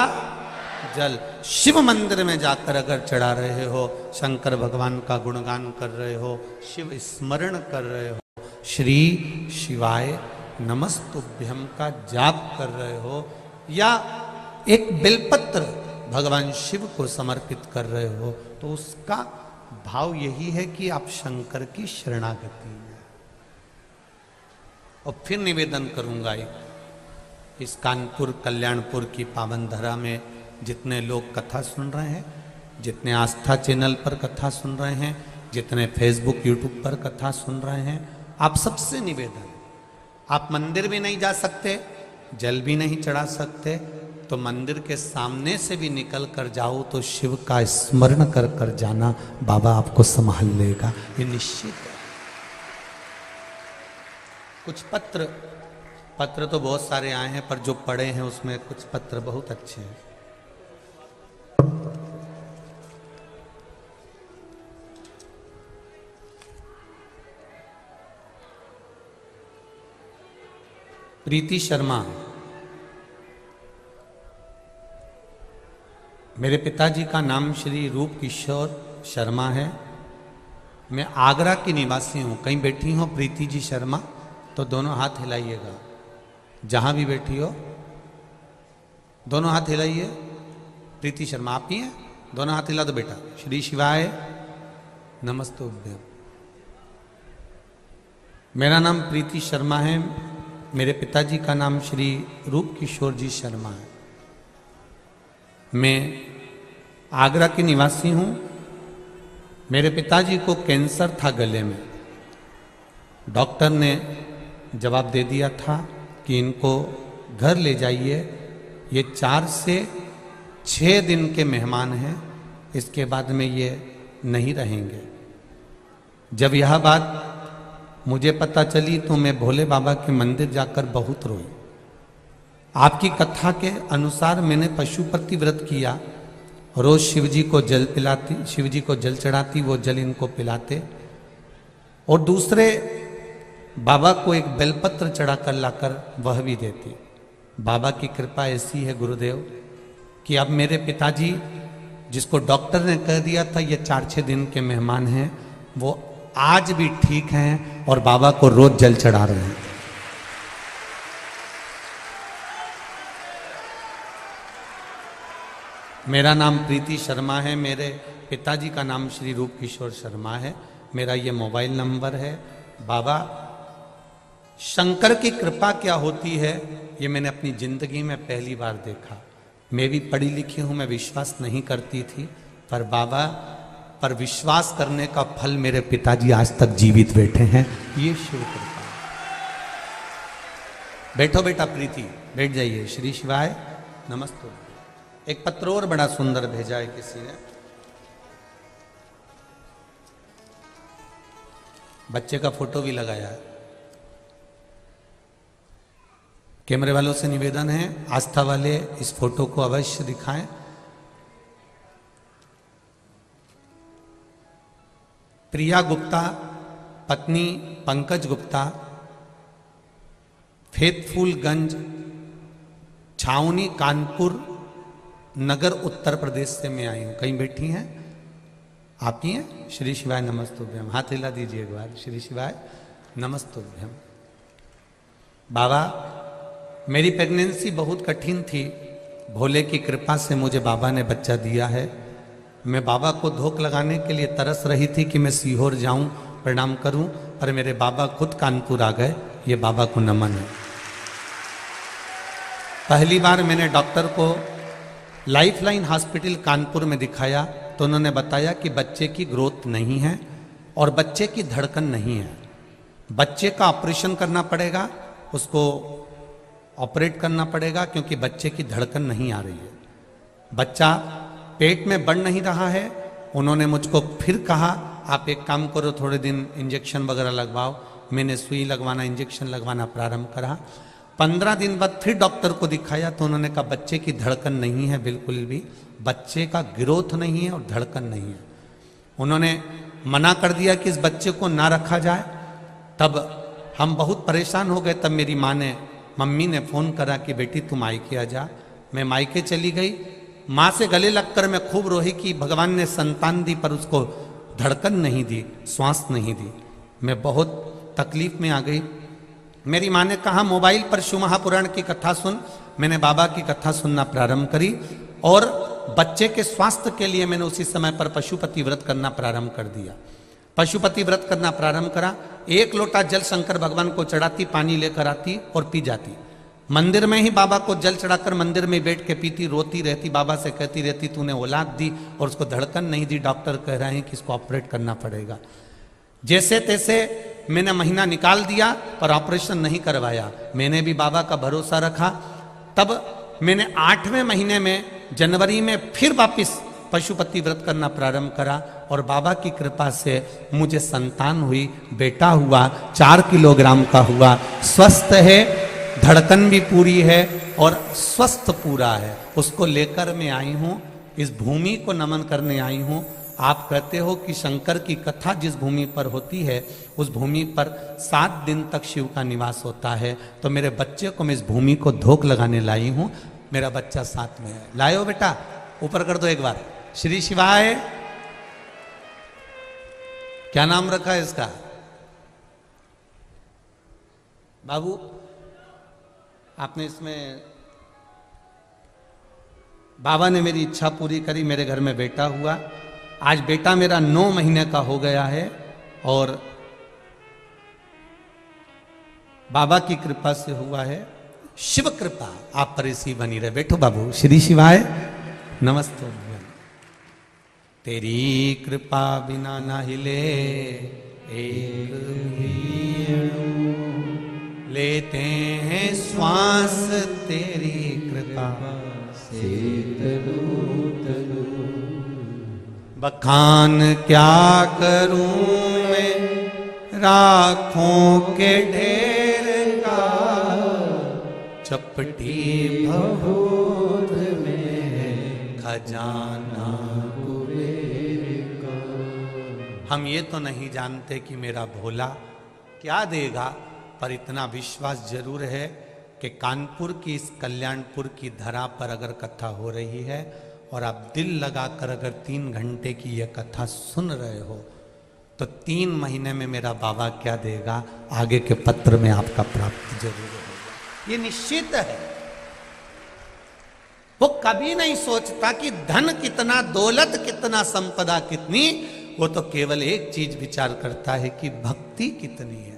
जल। शिव मंदिर में जाकर अगर चढ़ा रहे हो, शंकर भगवान का गुणगान कर रहे हो, शिव स्मरण कर रहे हो, श्री शिवाय नमस्तुभ्यं का जाप कर रहे हो, या एक बिलपत्र भगवान शिव को समर्पित कर रहे हो, तो उसका भाव यही है कि आप शंकर की शरणागति में। और फिर निवेदन करूंगा, इस कानपुर कल्याणपुर की पावन धरा में जितने लोग कथा सुन रहे हैं, जितने आस्था चैनल पर कथा सुन रहे हैं, जितने फेसबुक यूट्यूब पर कथा सुन रहे हैं, आप सबसे निवेदन, आप मंदिर भी नहीं जा सकते, जल भी नहीं चढ़ा सकते, तो मंदिर के सामने से भी निकल कर जाओ तो शिव का स्मरण कर कर जाना, बाबा आपको संभाल लेगा, ये निश्चित है। कुछ पत्र तो बहुत सारे आए हैं, पर जो पढ़े हैं उसमें कुछ पत्र बहुत अच्छे हैं। प्रीति शर्मा, मेरे पिताजी का नाम श्री रूप किशोर शर्मा है, मैं आगरा की निवासी हूँ। कहीं बैठी हो प्रीति जी शर्मा तो दोनों हाथ हिलाइएगा, जहाँ भी बैठी हो दोनों हाथ हिलाइए। प्रीति शर्मा आप ही हैं, दोनों हाथ हिला दो बेटा। श्री शिवाय नमस्तुभ्यं। मेरा नाम प्रीति शर्मा है, मेरे पिताजी का नाम श्री रूप किशोर जी शर्मा है। मैं आगरा की निवासी हूँ। मेरे पिताजी को कैंसर था गले में, डॉक्टर ने जवाब दे दिया था कि इनको घर ले जाइए, ये 4 से 6 दिन के मेहमान हैं, इसके बाद में ये नहीं रहेंगे। जब यह बात मुझे पता चली तो मैं भोले बाबा के मंदिर जाकर बहुत रोई। आपकी कथा के अनुसार मैंने पशुपति व्रत किया, रोज शिवजी को जल पिलाती, शिवजी को जल चढ़ाती, वो जल इनको पिलाते। और दूसरे बाबा को एक बेलपत्र चढ़ाकर लाकर वह भी देती। बाबा की कृपा ऐसी है गुरुदेव कि अब मेरे पिताजी, जिसको डॉक्टर ने कह दिया था ये 4-6 दिन के मेहमान हैं, वो आज भी ठीक हैं और बाबा को रोज जल चढ़ा रहे हैं। मेरा नाम प्रीति शर्मा है, मेरे पिताजी का नाम श्री रूप किशोर शर्मा है, मेरा ये मोबाइल नंबर है। बाबा, शंकर की कृपा क्या होती है ये मैंने अपनी जिंदगी में पहली बार देखा। मैं भी पढ़ी लिखी हूं, मैं विश्वास नहीं करती थी, पर बाबा पर विश्वास करने का फल मेरे पिताजी आज तक जीवित बैठे हैं, ये शिव कृपा। बैठो बेटा प्रीति, बैठ जाइए। श्री शिवाय नमस्ते। एक पत्र और बड़ा सुंदर भेजा है किसी ने, बच्चे का फोटो भी लगाया है। कैमरे वालों से निवेदन है, आस्था वाले इस फोटो को अवश्य दिखाएं। प्रिया गुप्ता, पत्नी पंकज गुप्ता, फेतफुलगंज, छावनी, कानपुर नगर, उत्तर प्रदेश से मैं आई हूं। कहीं बैठी हैं? आप ही हैं? श्री शिवाय नमस्तुभ्यम। हाथ हिला दीजिए एक बार। श्री शिवाय नमस्तुभ्यम। बाबा, मेरी प्रेगनेंसी बहुत कठिन थी, भोले की कृपा से मुझे बाबा ने बच्चा दिया है। मैं बाबा को धोख लगाने के लिए तरस रही थी कि मैं सीहोर जाऊं, प्रणाम करूं, पर मेरे बाबा खुद कानपुर आ गए। ये बाबा को नमन है। पहली बार मैंने डॉक्टर को लाइफलाइन हॉस्पिटल कानपुर में दिखाया तो उन्होंने बताया कि बच्चे की ग्रोथ नहीं है और बच्चे की धड़कन नहीं है, बच्चे का ऑपरेशन करना पड़ेगा, उसको ऑपरेट करना पड़ेगा क्योंकि बच्चे की धड़कन नहीं आ रही है, बच्चा पेट में बढ़ नहीं रहा है। उन्होंने मुझको फिर कहा आप एक काम करो, थोड़े दिन इंजेक्शन वगैरह लगवाओ। मैंने सुई लगवाना, इंजेक्शन लगवाना प्रारंभ करा। 15 दिन बाद फिर डॉक्टर को दिखाया तो उन्होंने कहा बच्चे की धड़कन नहीं है, बिल्कुल भी बच्चे का ग्रोथ नहीं है और धड़कन नहीं है। उन्होंने मना कर दिया कि इस बच्चे को ना रखा जाए। तब हम बहुत परेशान हो गए। तब मेरी मम्मी ने फ़ोन करा कि बेटी तुम मायके आ जा। मैं मायके चली गई। माँ से गले लगकर मैं खूब रोही कि भगवान ने संतान दी पर उसको धड़कन नहीं दी, श्वास नहीं दी। मैं बहुत तकलीफ में आ गई। मेरी माँ ने कहा मोबाइल पर शिव महापुराण की कथा सुन। मैंने बाबा की कथा सुनना प्रारंभ करी और बच्चे के स्वास्थ्य के लिए मैंने उसी समय पर पशुपति व्रत करना प्रारंभ कर दिया। पशुपति व्रत करना प्रारंभ करा। 1 लोटा जल शंकर भगवान को चढ़ाती, पानी लेकर आती और पी जाती। मंदिर में ही बाबा को जल चढ़ाकर मंदिर में बैठ के पीती, रोती रहती, बाबा से कहती रहती तूने औलाद दी और उसको धड़कन नहीं दी, डॉक्टर कह रहे हैं कि इसको ऑपरेट करना पड़ेगा। जैसे तैसे मैंने महीना निकाल दिया पर ऑपरेशन नहीं करवाया। मैंने भी बाबा का भरोसा रखा। तब मैंने 8वें महीने में जनवरी में फिर वापिस पशुपति व्रत करना प्रारंभ करा और बाबा की कृपा से मुझे संतान हुई, बेटा हुआ, 4 किलोग्राम का हुआ, स्वस्थ है, धड़कन भी पूरी है और स्वस्थ पूरा है। उसको लेकर मैं आई हूँ, इस भूमि को नमन करने आई हूँ। आप कहते हो कि शंकर की कथा जिस भूमि पर होती है उस भूमि पर 7 दिन तक शिव का निवास होता है। तो मेरे बच्चे को मैं इस भूमि को धोख लगाने लाई हूँ। मेरा बच्चा साथ में है। लायो बेटा, ऊपर कर दो एक बार। श्री शिवाय। क्या नाम रखा है इसका? बाबू, आपने इसमें, बाबा ने मेरी इच्छा पूरी करी, मेरे घर में बेटा हुआ। आज बेटा मेरा 9 महीने का हो गया है और बाबा की कृपा से हुआ है। शिव कृपा आप पर ऐसी बनी रहे। बैठो बाबू। श्री शिवाय नमस्ते। तेरी कृपा बिना ना हिले एक भी अणु, लेते हैं श्वास तेरी कृपा से तनु तनु। बखान क्या करूं मैं राखों के ढेर का, चपटी भभूत में खजाना कुबेर का। हम ये तो नहीं जानते कि मेरा भोला क्या देगा, पर इतना विश्वास जरूर है कि कानपुर की इस कल्याणपुर की धरा पर अगर कथा हो रही है और आप दिल लगाकर अगर 3 घंटे की यह कथा सुन रहे हो तो 3 महीने में मेरा बाबा क्या देगा, आगे के पत्र में आपका प्राप्त जरूर होगा। ये निश्चित है। वो कभी नहीं सोचता कि धन कितना, दौलत कितना, संपदा कितनी, वो तो केवल एक चीज विचार करता है कि भक्ति कितनी है।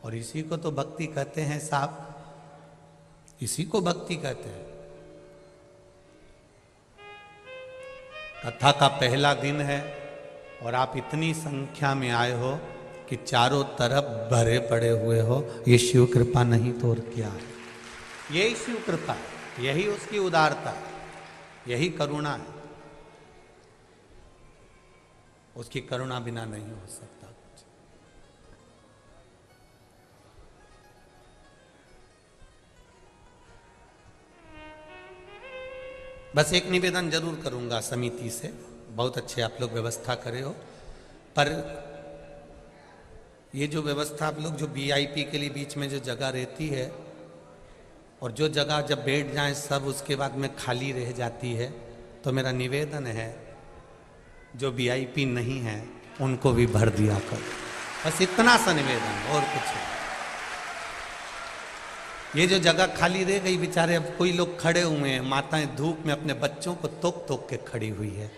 और इसी को तो भक्ति कहते हैं साहब, इसी को भक्ति कहते हैं। कथा का पहला दिन है और आप इतनी संख्या में आए हो कि चारों तरफ भरे पड़े हुए हो। ये शिव कृपा नहीं तो और क्या है? यही शिव कृपा है, यही उसकी उदारता है, यही करुणा है। उसकी करुणा बिना नहीं हो सकता कुछ। बस एक निवेदन जरूर करूंगा समिति से, बहुत अच्छे आप लोग व्यवस्था करे हो, पर ये जो व्यवस्था आप लोग जो वीआईपी के लिए बीच में जो जगह रहती है और जो जगह जब बैठ जाए सब उसके बाद में खाली रह जाती है, तो मेरा निवेदन है जो वीआईपी नहीं है उनको भी भर दिया कर। बस इतना सा निवेदन, और कुछ नहीं। ये जो जगह खाली रह गई, बेचारे अब कोई लोग खड़े हुए हैं, माताएं धूप में अपने बच्चों को तोक तोक के खड़ी हुई है,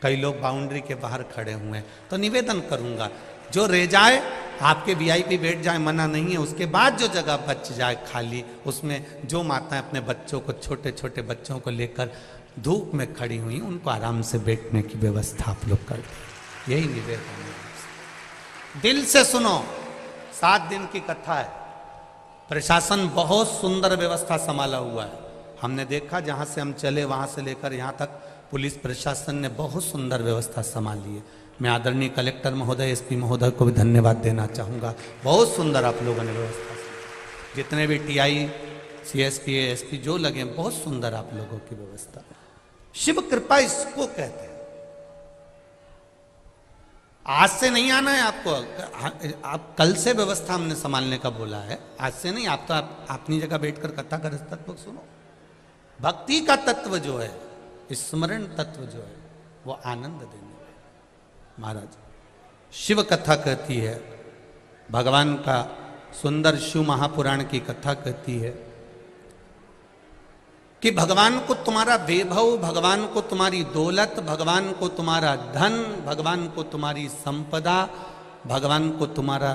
कई लोग बाउंड्री के बाहर खड़े हुए हैं। तो निवेदन करूंगा जो रह जाए आपके वीआईपी बैठ जाए, मना नहीं है, उसके बाद जो जगह बच जाए खाली, उसमें जो माताएं अपने बच्चों को, छोटे छोटे बच्चों को लेकर धूप में खड़ी हुई, उनको आराम से बैठने की व्यवस्था आप लोग कर दें। यही निवेदन है। दिल से सुनो, 7 दिन की कथा है। प्रशासन बहुत सुंदर व्यवस्था संभाला हुआ है। हमने देखा जहां से हम चले वहां से लेकर यहां तक पुलिस प्रशासन ने बहुत सुंदर व्यवस्था संभाली है। मैं आदरणीय कलेक्टर महोदय, एसपी महोदय को भी धन्यवाद देना चाहूँगा। बहुत सुंदर आप लोगों ने व्यवस्था, जितने भी टीआई, सीएसपी, एसपी जो लगे, बहुत सुंदर आप लोगों की व्यवस्था। शिव कृपा इसको कहते हैं। आज से नहीं आना है आपको, आप कल से व्यवस्था हमने संभालने का बोला है, आज से नहीं। आप तो आप अपनी जगह बैठकर कथा का तत्व सुनो। भक्ति का तत्व जो है, स्मरण तत्व जो है, वो आनंद देने महाराज। शिव कथा कहती है, भगवान का सुंदर शिव महापुराण की कथा कहती है कि भगवान को तुम्हारा वैभव, भगवान को तुम्हारी दौलत, भगवान को तुम्हारा धन, भगवान को तुम्हारी संपदा, भगवान को तुम्हारा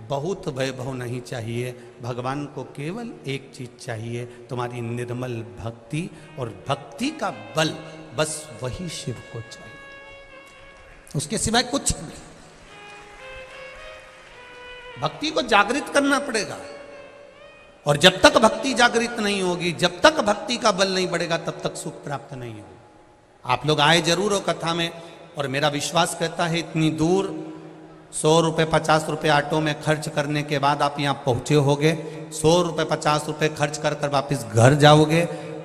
बहुत वैभव नहीं चाहिए। भगवान को केवल एक चीज चाहिए, तुम्हारी निर्मल भक्ति, और भक्ति का बल, बस वही शिव को चाहिए, उसके सिवाय कुछ नहीं। भक्ति को जागृत करना पड़ेगा, और जब तक भक्ति जागृत नहीं होगी, जब तक भक्ति का बल नहीं बढ़ेगा, तब तक सुख प्राप्त नहीं होगा। आप लोग आए जरूर हो कथा में, और मेरा विश्वास कहता है इतनी दूर 100 रुपये 50 रुपये ऑटो में खर्च करने के बाद आप यहाँ पहुँचे होगे, 100 रुपये 50 रुपये खर्च कर कर वापिस घर जाओगे।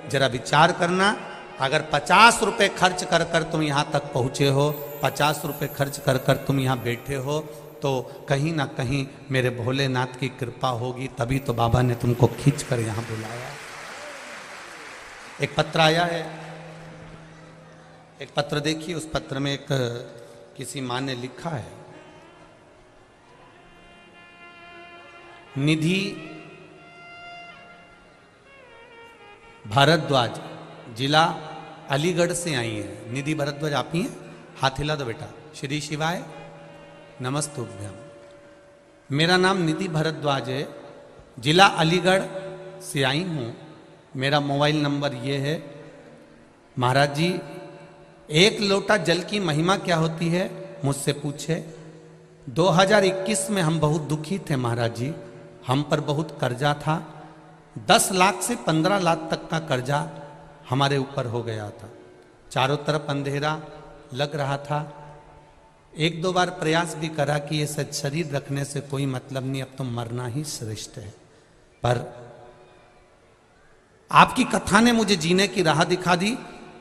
जरा विचार करना, अगर 50 रुपये खर्च कर कर तुम यहाँ तक पहुँचे हो, 50 रुपये खर्च कर कर तुम यहाँ बैठे हो, तो कहीं ना कहीं मेरे भोलेनाथ की कृपा होगी, तभी तो बाबा ने तुमको खींच कर यहाँ बुलाया। एक पत्र आया है, एक पत्र देखिए, उस पत्र में एक किसी माँ ने लिखा है, निधि भारद्वाज, जिला अलीगढ़ से आई है। निधि भारद्वाज आप ही हैं? हाथ हिला दो बेटा। श्री शिवाय नमस्तुभ्यम। मेरा नाम निधि भारद्वाज है, जिला अलीगढ़ से आई हूँ। मेरा मोबाइल नंबर ये है। महाराज जी, 1 लोटा जल की महिमा क्या होती है मुझसे पूछे। 2021 में हम बहुत दुखी थे महाराज जी, हम पर बहुत कर्जा था। 10 लाख से 15 लाख तक का कर्जा हमारे ऊपर हो गया था। चारों तरफ अंधेरा लग रहा था। 1-2 बार प्रयास भी करा कि ये सच शरीर रखने से कोई मतलब नहीं, अब तो मरना ही श्रेष्ठ है। पर आपकी कथा ने मुझे जीने की राह दिखा दी।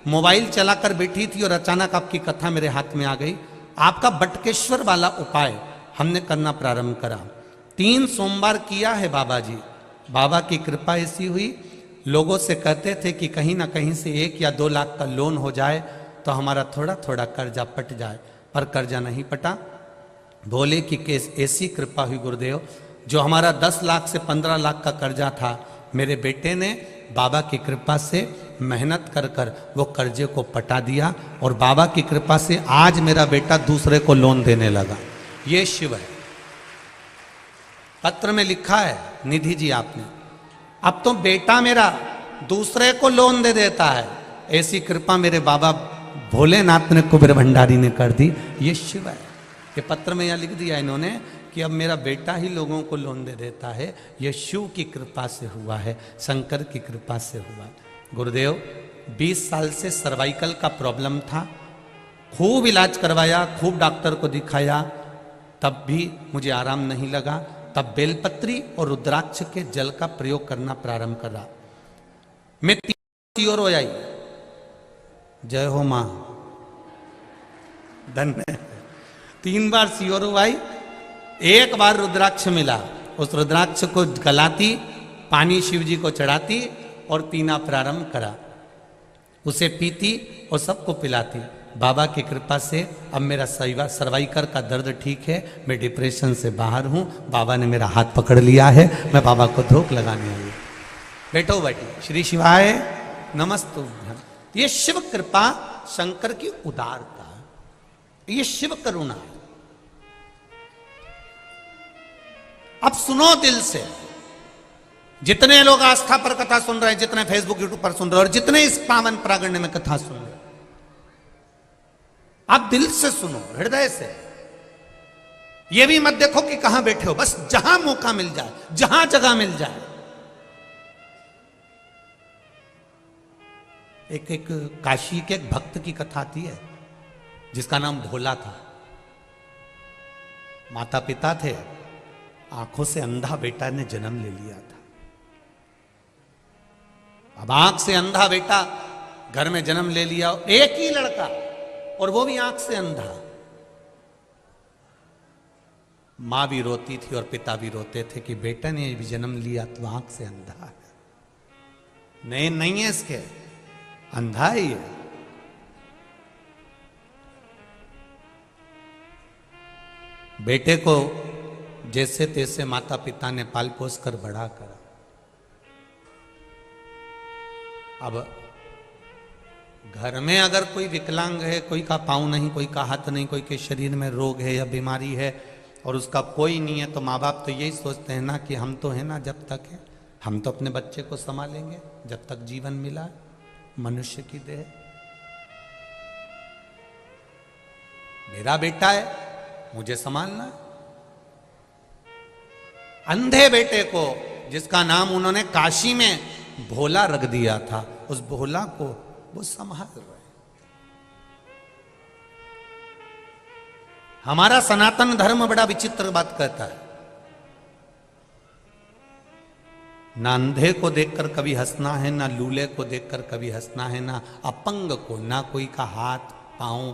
मोबाइल चलाकर बैठी थी और अचानक आपकी कथा मेरे हाथ में आ गई। आपका बटकेश्वर वाला उपाय हमने करना प्रारंभ करा। 3 सोमवार किया है बाबा जी। बाबा की कृपा ऐसी हुई, लोगों से कहते थे कि कहीं ना कहीं से 1 या 2 लाख का लोन हो जाए तो हमारा थोड़ा थोड़ा कर्जा पट जाए, पर कर्जा नहीं पटा। बोले कि ऐसी कृपा हुई गुरुदेव, जो हमारा 10 लाख से 15 लाख का कर्जा था, मेरे बेटे ने बाबा की कृपा से मेहनत कर कर वो कर्जे को पटा दिया, और बाबा की कृपा से आज मेरा बेटा दूसरे को लोन देने लगा। ये शिव है। पत्र में लिखा है निधि जी आपने, अब तो बेटा मेरा दूसरे को लोन दे देता है। ऐसी कृपा मेरे बाबा भोलेनाथ ने, कुबेर भंडारी ने कर दी। ये शिव है। ये पत्र में यहां लिख दिया इन्होंने कि अब मेरा बेटा ही लोगों को लोन दे देता है। ये शिव की कृपा से हुआ है, शंकर की कृपा से हुआ है। गुरुदेव 20 साल से सर्वाइकल का प्रॉब्लम था, खूब इलाज करवाया, खूब डॉक्टर को दिखाया, तब भी मुझे आराम नहीं लगा। तब बेलपत्री और रुद्राक्ष के जल का प्रयोग करना प्रारंभ करा। मैं 3 बार हो आई, जय हो मां, धन्य। 3 बार सियोरो आई, 1 बार रुद्राक्ष मिला। उस रुद्राक्ष को गलाती, पानी शिव जी को चढ़ाती और पीना प्रारंभ करा। उसे पीती और सबको पिलाती। बाबा की कृपा से अब मेरा सर्वाइकल का दर्द ठीक है, मैं डिप्रेशन से बाहर हूं। बाबा ने मेरा हाथ पकड़ लिया है, मैं बाबा को धोख लगाने आई। बैठो बैठी, श्री शिवाय नमस्तुभ्यं। ये शिव कृपा, शंकर की उदारता, ये शिव करुणा। अब सुनो दिल से, जितने लोग आस्था पर कथा सुन रहे हैं, जितने फेसबुक यूट्यूब पर सुन रहे हैं, और जितने इस पावन प्रागण्य में कथा सुन रहे हैं, आप दिल से सुनो, हृदय से। यह भी मत देखो कि कहां बैठे हो, बस जहां मौका मिल जाए, जहां जगह मिल जाए। एक काशी के एक भक्त की कथा आती है जिसका नाम भोला था। माता पिता थे, आंखों से अंधा बेटा ने जन्म ले लिया था। अब आंख से अंधा बेटा घर में जन्म ले लिया, एक ही लड़का, और वो भी आंख से अंधा। मां भी रोती थी और पिता भी रोते थे कि बेटा ने भी जन्म लिया तो आंख से अंधा है। नहीं है इसके, अंधा ही है। बेटे को जैसे तैसे माता पिता ने पाल पोस कर बड़ा करा। अब घर में अगर कोई विकलांग है, कोई का पांव नहीं, कोई का हाथ नहीं, कोई के शरीर में रोग है या बीमारी है, और उसका कोई नहीं है, तो माँ बाप तो यही सोचते हैं ना कि हम तो है ना, जब तक है हम तो अपने बच्चे को संभालेंगे, जब तक जीवन मिला मनुष्य की देह। मेरा बेटा है, मुझे संभालना है। अंधे बेटे को, जिसका नाम उन्होंने काशी में भोला रख दिया था, उस भोला को वो संभाल रहे। हमारा सनातन धर्म बड़ा विचित्र बात कहता है, ना अंधे को देखकर कभी हंसना है, ना लूले को देखकर कभी हंसना है, ना अपंग को, ना कोई का हाथ पांव,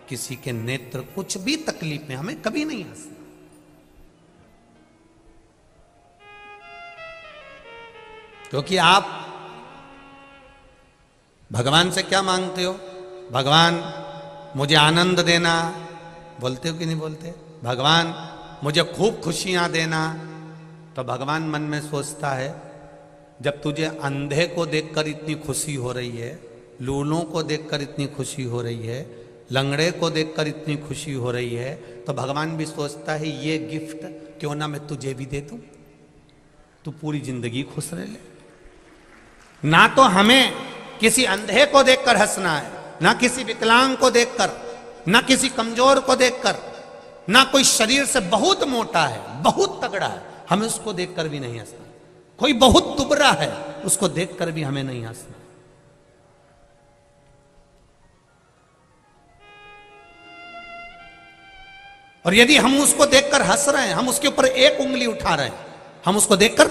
किसी के नेत्र, कुछ भी तकलीफ में हमें कभी नहीं हंसना। क्योंकि आप भगवान से क्या मांगते हो? भगवान मुझे आनंद देना, बोलते हो कि नहीं बोलते? भगवान मुझे खूब खुशियां देना। तो भगवान मन में सोचता है, जब तुझे अंधे को देखकर इतनी खुशी हो रही है, लूलों को देखकर इतनी खुशी हो रही है, लंगड़े को देखकर इतनी खुशी हो रही है, तो भगवान भी सोचता है ये गिफ्ट क्यों ना मैं तुझे भी दे दूं, तू पूरी जिंदगी खुश रह ले। ना तो हमें किसी अंधे को देखकर हंसना है, ना किसी विकलांग को देखकर, ना किसी कमजोर को देखकर, ना कोई शरीर से बहुत मोटा है, बहुत तगड़ा है, हमें उसको देखकर भी नहीं हंसना। कोई बहुत दुबरा है, उसको देखकर भी हमें नहीं हंसना। और यदि हम उसको देखकर हंस रहे हैं, हम उसके ऊपर एक उंगली उठा रहे हैं, हम उसको देखकर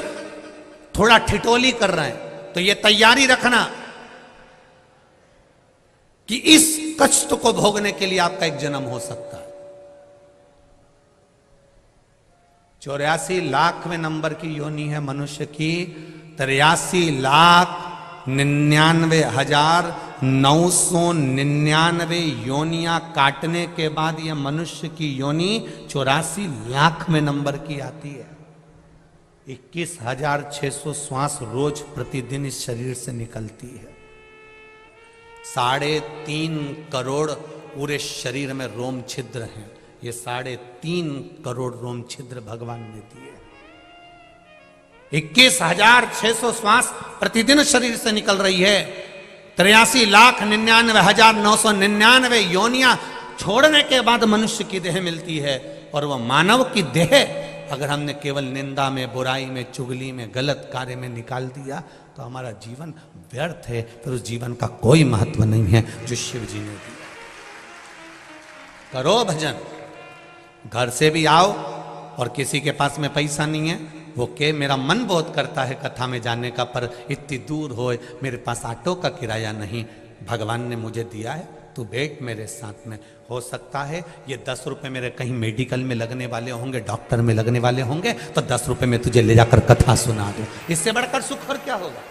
थोड़ा ठिठोली कर रहे हैं, तो यह तैयारी रखना कि इस कष्ट को भोगने के लिए आपका एक जन्म हो सकता है। 84 लाख नंबर की योनि है मनुष्य की। 83,99,999 योनियां काटने के बाद यह मनुष्य की योनि 84 लाख नंबर की आती है। 21,600 श्वास रोज प्रतिदिन इस शरीर से निकलती है। 3.5 करोड़ पूरे शरीर में रोम छिद्र हैं। ये 3.5 करोड़ रोम छिद्र भगवान ने दिए। 21,600 श्वास प्रतिदिन शरीर से निकल रही है। 83,99,999 योनियां छोड़ने के बाद मनुष्य की देह मिलती है। और वह मानव की देह अगर हमने केवल निंदा में, बुराई में, चुगली में, गलत कार्य में निकाल दिया तो हमारा जीवन व्यर्थ है। फिर उस जीवन का कोई महत्व नहीं है जो शिव जी ने दिया। करो भजन। घर से भी आओ और किसी के पास में पैसा नहीं है, वो के मेरा मन बहुत करता है कथा में जाने का, पर इतनी दूर हो, मेरे पास ऑटो का किराया नहीं, भगवान ने मुझे दिया है, तू बैठ मेरे साथ में। हो सकता है ये 10 रुपए मेरे कहीं मेडिकल में लगने वाले होंगे, डॉक्टर में लगने वाले होंगे, तो 10 रुपए में तुझे ले जाकर कथा सुना दूं। इससे बढ़कर सुख और क्या होगा।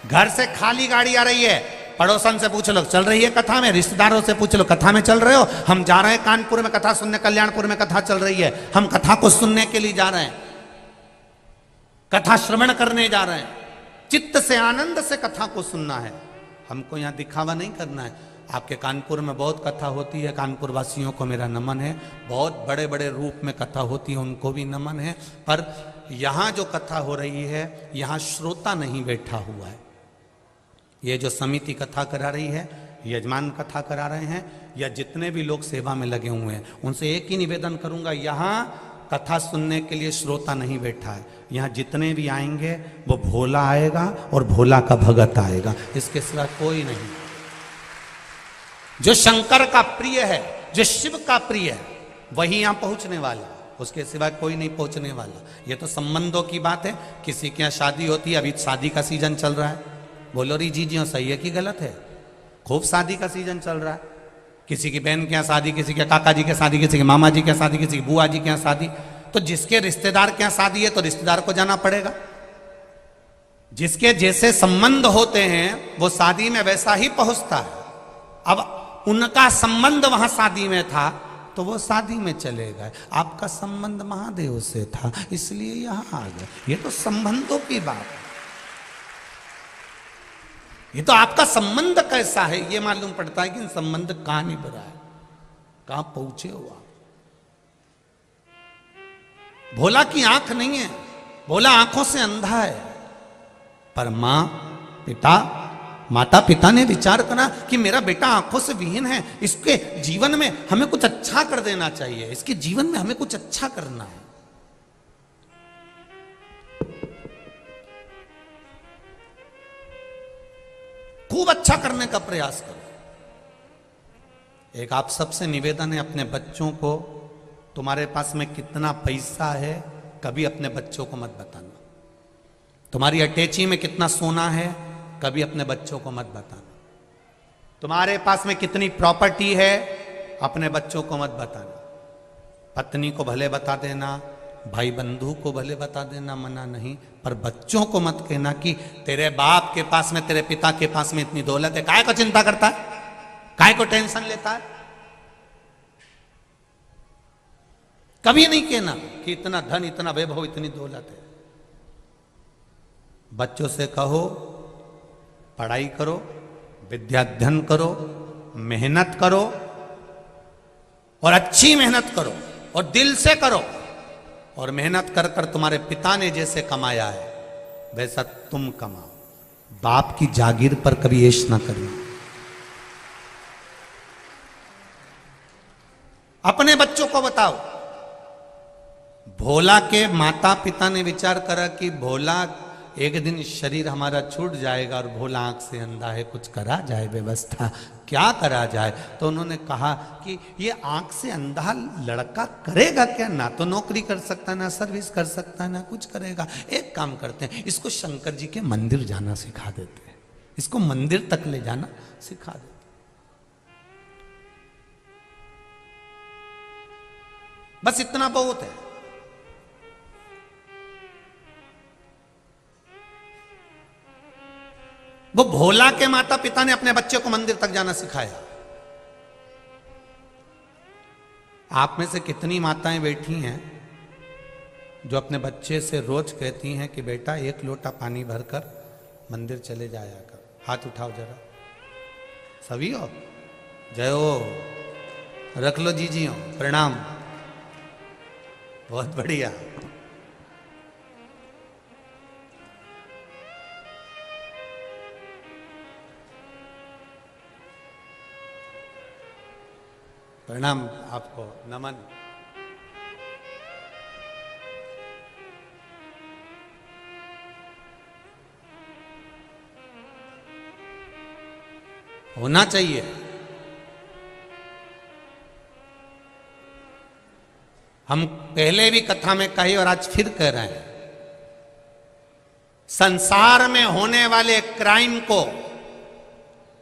घर से खाली गाड़ी आ रही है, पड़ोसन से पूछ लो चल रही है कथा में, रिश्तेदारों से पूछ लो कथा में चल रहे हो, हम जा रहे हैं कानपुर में कथा सुनने, कल्याणपुर में कथा चल रही है, हम कथा को सुनने के लिए जा रहे हैं, कथा श्रवण करने जा रहे हैं, चित्त से आनंद से कथा को सुनना है, हमको यहां दिखावा नहीं करना है। आपके कानपुर में बहुत कथा होती है, कानपुर वासियों को मेरा नमन है, बहुत बड़े बड़े रूप में कथा होती है, उनको भी नमन है। पर यहां जो कथा हो रही है, यहां श्रोता नहीं बैठा हुआ है। ये जो समिति कथा करा रही है, यजमान कथा करा रहे हैं, या जितने भी लोग सेवा में लगे हुए हैं, उनसे एक ही निवेदन करूंगा, यहाँ कथा सुनने के लिए श्रोता नहीं बैठा है। यहाँ जितने भी आएंगे वो भोला आएगा और भोला का भगत आएगा, इसके सिवा कोई नहीं। जो शंकर का प्रिय है, जो शिव का प्रिय है, वही यहाँ पहुंचने वाला, उसके सिवा कोई नहीं पहुंचने वाला। ये तो संबंधों की बात है। किसी के यहाँ शादी होती है, अभी शादी का सीजन चल रहा है, बोलो री जी सही है कि गलत है, खूब शादी का सीजन चल रहा है। किसी की बहन के यहाँ शादी, किसी के काका जी के शादी, किसी के मामा जी के शादी, किसी की बुआ जी के यहाँ शादी, तो जिसके रिश्तेदार के यहाँ शादी है तो रिश्तेदार को जाना पड़ेगा। जिसके जैसे संबंध होते हैं वो शादी में वैसा ही पहुंचता है। अब उनका संबंध वहां शादी में था तो वो शादी में चले गए, आपका संबंध महादेव से था इसलिए यहां आ गए। ये तो संबंधों की बात है। ये तो आपका संबंध कैसा है ये मालूम पड़ता है कि संबंध कहां निभा है, कहां पहुंचे हो आप। भोला की आंख नहीं है, भोला आंखों से अंधा है, पर माता पिता ने विचार करा कि मेरा बेटा आंखों से विहीन है, इसके जीवन में हमें कुछ अच्छा कर देना चाहिए, इसके जीवन में हमें कुछ अच्छा करना है। खूब अच्छा करने का प्रयास करो। एक आप सबसे निवेदन है, अपने बच्चों को, तुम्हारे पास में कितना पैसा है कभी अपने बच्चों को मत बताना। तुम्हारी अटैची में कितना सोना है कभी अपने बच्चों को मत बताना। तुम्हारे पास में कितनी प्रॉपर्टी है अपने बच्चों को मत बताना। पत्नी को भले बता देना, भाई बंधु को भले बता देना, मना नहीं, पर बच्चों को मत कहना कि तेरे बाप के पास में, तेरे पिता के पास में इतनी दौलत है, काहे को चिंता करता है, काहे को टेंशन लेता है। कभी नहीं कहना कि इतना धन, इतना वैभव, इतनी दौलत है। बच्चों से कहो पढ़ाई करो, विद्याध्ययन करो, मेहनत करो, और अच्छी मेहनत करो और दिल से करो, और मेहनत कर कर तुम्हारे पिता ने जैसे कमाया है वैसा तुम कमाओ। बाप की जागीर पर कभी ऐश ना करना। अपने बच्चों को बताओ। भोला के माता पिता ने विचार करा कि भोला एक दिन शरीर हमारा छूट जाएगा और भोला आंख से अंधा है, कुछ करा जाए व्यवस्था, क्या करा जाए। तो उन्होंने कहा कि ये आंख से अंधा लड़का करेगा क्या, ना तो नौकरी कर सकता, ना सर्विस कर सकता, ना कुछ करेगा। एक काम करते हैं, इसको शंकर जी के मंदिर जाना सिखा देते हैं, इसको मंदिर तक ले जाना सिखा देते। बस इतना बहुत है। वो भोला के माता पिता ने अपने बच्चे को मंदिर तक जाना सिखाया। आप में से कितनी माताएं बैठी हैं जो अपने बच्चे से रोज कहती हैं कि बेटा एक लोटा पानी भरकर मंदिर चले जाया कर। हाथ उठाओ जरा, सभी हो? जय हो, रख लो जी हो, प्रणाम, बहुत बढ़िया। प्रणाम आपको, नमन। होना चाहिए। हम पहले भी कथा में कही और आज फिर कह रहे हैं, संसार में होने वाले क्राइम को,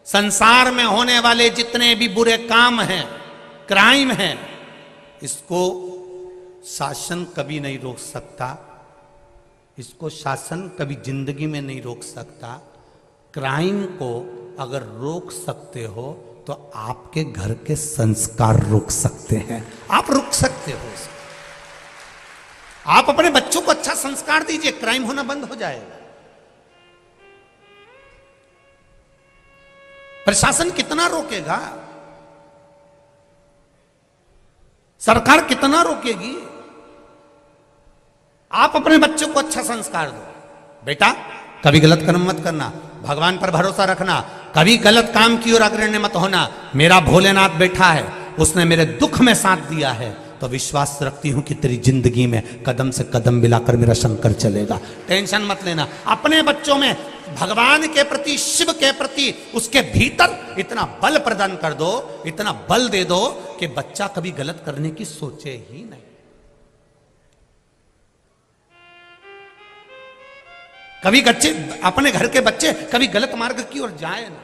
संसार में होने वाले जितने भी बुरे काम हैं, क्राइम है, इसको शासन कभी नहीं रोक सकता। इसको शासन कभी जिंदगी में नहीं रोक सकता। क्राइम को अगर रोक सकते हो तो आपके घर के संस्कार रोक सकते हैं। आप रोक सकते हो इसको। आप अपने बच्चों को अच्छा संस्कार दीजिए, क्राइम होना बंद हो जाएगा। प्रशासन कितना रोकेगा? सरकार कितना रोकेगी? आप अपने बच्चों को अच्छा संस्कार दो। बेटा कभी गलत कर्म मत करना, भगवान पर भरोसा रखना, कभी गलत काम की ओर अग्रणी मत होना। मेरा भोलेनाथ बैठा है, उसने मेरे दुख में साथ दिया है, तो विश्वास रखती हूं कि तेरी जिंदगी में कदम से कदम मिलाकर मेरा शंकर चलेगा। टेंशन मत लेना। अपने बच्चों में भगवान के प्रति, शिव के प्रति, उसके भीतर इतना बल प्रदान कर दो, इतना बल दे दो कि बच्चा कभी गलत करने की सोचे ही नहीं। कभी बच्चे, अपने घर के बच्चे कभी गलत मार्ग की ओर जाए ना।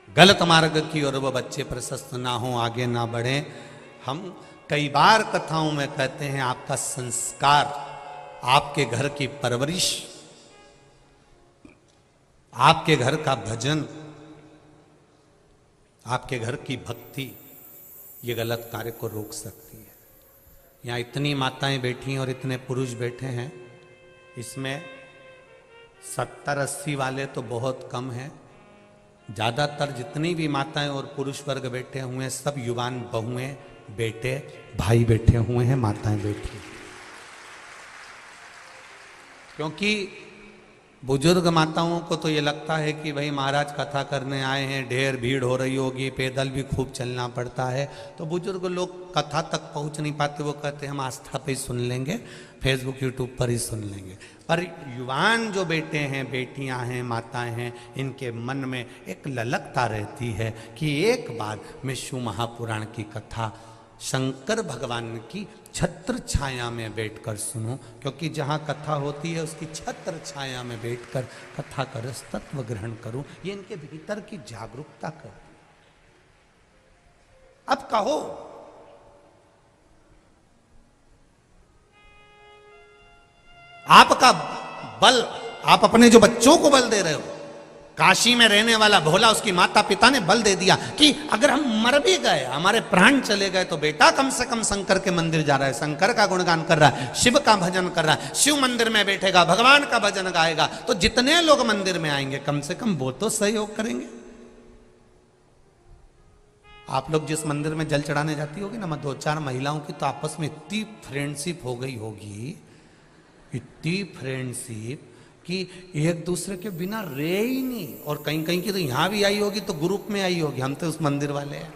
गलत मार्ग की ओर वो बच्चे प्रशस्त ना हो, आगे ना बढ़े। हम कई बार कथाओं में कहते हैं, आपका संस्कार, आपके घर की परवरिश, आपके घर का भजन, आपके घर की भक्ति, ये गलत कार्य को रोक सकती है। यहाँ इतनी माताएं बैठी हैं और इतने पुरुष बैठे हैं, इसमें 70-80 वाले तो बहुत कम हैं। ज्यादातर जितनी भी माताएं और पुरुष वर्ग बैठे हुए हैं, सब युवान बहुएं, बेटे, भाई बैठे हुए हैं, माताएं बैठी। क्योंकि बुजुर्ग माताओं को तो ये लगता है कि भाई महाराज कथा करने आए हैं, ढेर भीड़ हो रही होगी, पैदल भी खूब चलना पड़ता है, तो बुजुर्ग लोग कथा तक पहुंच नहीं पाते। वो कहते हैं हम आस्था पे ही सुन लेंगे, फेसबुक यूट्यूब पर ही सुन लेंगे। पर युवान जो बेटे हैं, बेटियां हैं, माताएं हैं, इनके मन में एक ललकता रहती है कि एक बार मैं शिव महापुराण की कथा शंकर भगवान की छत्र छाया में बैठकर सुनो। क्योंकि जहाँ कथा होती है उसकी छत्र छाया में बैठकर कथा का रस तत्व ग्रहण करूं, ये इनके भीतर की जागरूकता करती। अब कहो, आपका बल, आप अपने जो बच्चों को बल दे रहे हो, काशी में रहने वाला भोला, उसकी माता पिता ने बल दे दिया कि अगर हम मर भी गए, हमारे प्राण चले गए, तो बेटा कम से कम शंकर के मंदिर जा रहा है, शंकर का गुणगान कर रहा है, शिव का भजन कर रहा है, शिव मंदिर में बैठेगा, भगवान का भजन गाएगा, तो जितने लोग मंदिर में आएंगे कम से कम वो तो सहयोग करेंगे। आप लोग जिस मंदिर में जल चढ़ाने जाती होगी ना, 2-4 महिलाओं की तो आपस में इतनी फ्रेंडशिप हो गई होगी, इतनी फ्रेंडशिप कि एक दूसरे के बिना रहे ही नहीं। और कहीं कहीं की तो यहाँ भी आई होगी तो ग्रुप में आई होगी, हम तो उस मंदिर वाले हैं,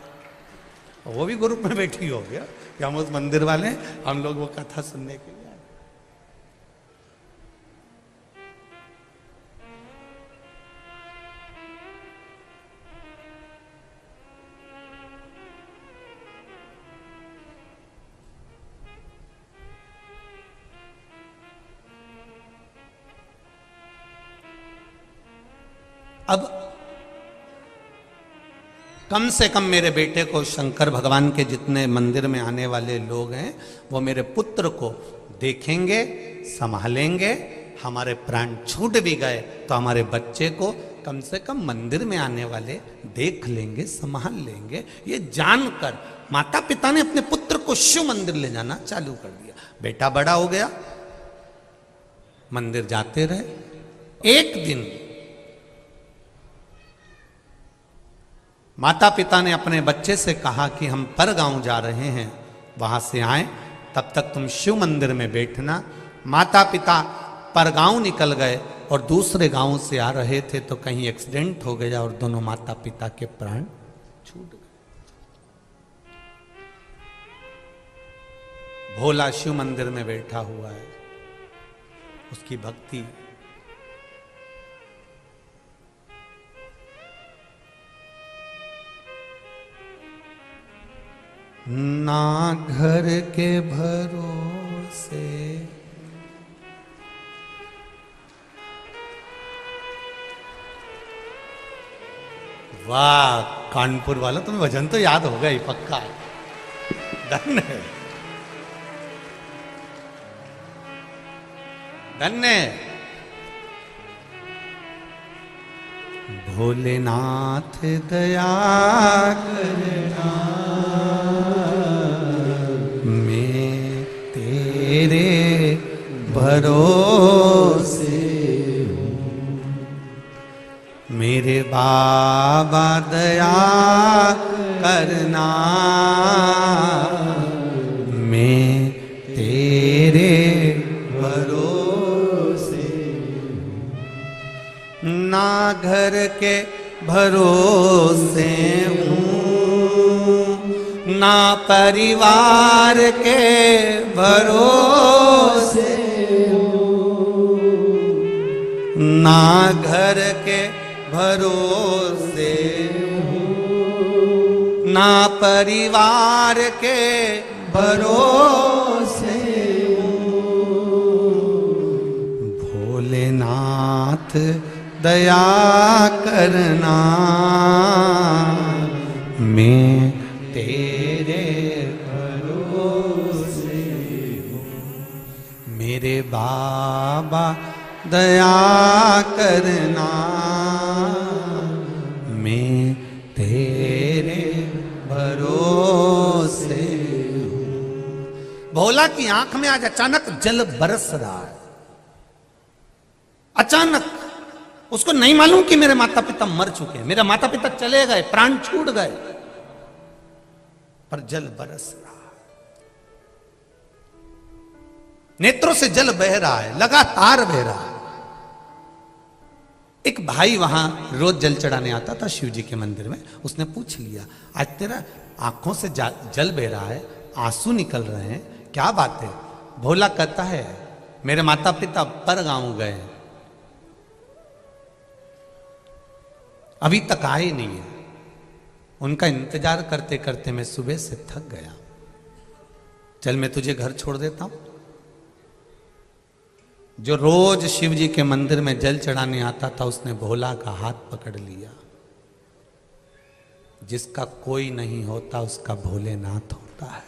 वो भी ग्रुप में बैठी होगी कि हम उस मंदिर वाले हैं, हम लोग वो कथा सुनने के लिए। अब कम से कम मेरे बेटे को शंकर भगवान के जितने मंदिर में आने वाले लोग हैं वो मेरे पुत्र को देखेंगे, संभालेंगे। हमारे प्राण छूट भी गए तो हमारे बच्चे को कम से कम मंदिर में आने वाले देख लेंगे, संभाल लेंगे। ये जानकर माता पिता ने अपने पुत्र को शिव मंदिर ले जाना चालू कर दिया। बेटा बड़ा हो गया, मंदिर जाते रहे। एक दिन माता पिता ने अपने बच्चे से कहा कि हम पर गांव जा रहे हैं, वहां से आए तब तक तुम शिव मंदिर में बैठना। माता पिता पर गांव निकल गए और दूसरे गांव से आ रहे थे तो कहीं एक्सीडेंट हो गया और दोनों माता पिता के प्राण छूट गए। भोला शिव मंदिर में बैठा हुआ है, उसकी भक्ति। ना घर के भरोसे वाह, कानपुर वाला तुम्हें भजन तो याद होगा ही पक्का। धन्य धन्य भोलेनाथ दया करना, मैं तेरे भरोसे हूँ। मेरे बाबा दया करना, मैं तेरे भरोसे हूँ। ना घर के भरोसे हूँ, ना परिवार के भरोसे हूँ, ना घर के भरोसे हूँ, ना परिवार के भरोसे हूँ। भोलेनाथ दया करना, मैं तेरे भरोसे हूँ। मेरे बाबा दया करना, मैं तेरे भरोसे हूँ। भोला की आंख में आज अचानक जल बरस रहा है। अचानक उसको नहीं मालूम कि मेरे माता पिता मर चुके हैं, मेरे माता पिता चले गए, प्राण छूट गए, पर जल बरस रहा है। नेत्रों से जल बह रहा है, लगातार बह रहा है। एक भाई वहां रोज जल चढ़ाने आता था शिव जी के मंदिर में। उसने पूछ लिया, आज तेरा आंखों से जल बह रहा है, आंसू निकल रहे हैं, क्या बात है? भोला कहता है, मेरे माता पिता पर गांव गए, अभी तक आए नहीं है। उनका इंतजार करते करते मैं सुबह से थक गया। चल मैं तुझे घर छोड़ देता हूं। जो रोज शिव जी के मंदिर में जल चढ़ाने आता था, उसने भोला का हाथ पकड़ लिया। जिसका कोई नहीं होता उसका भोलेनाथ होता है।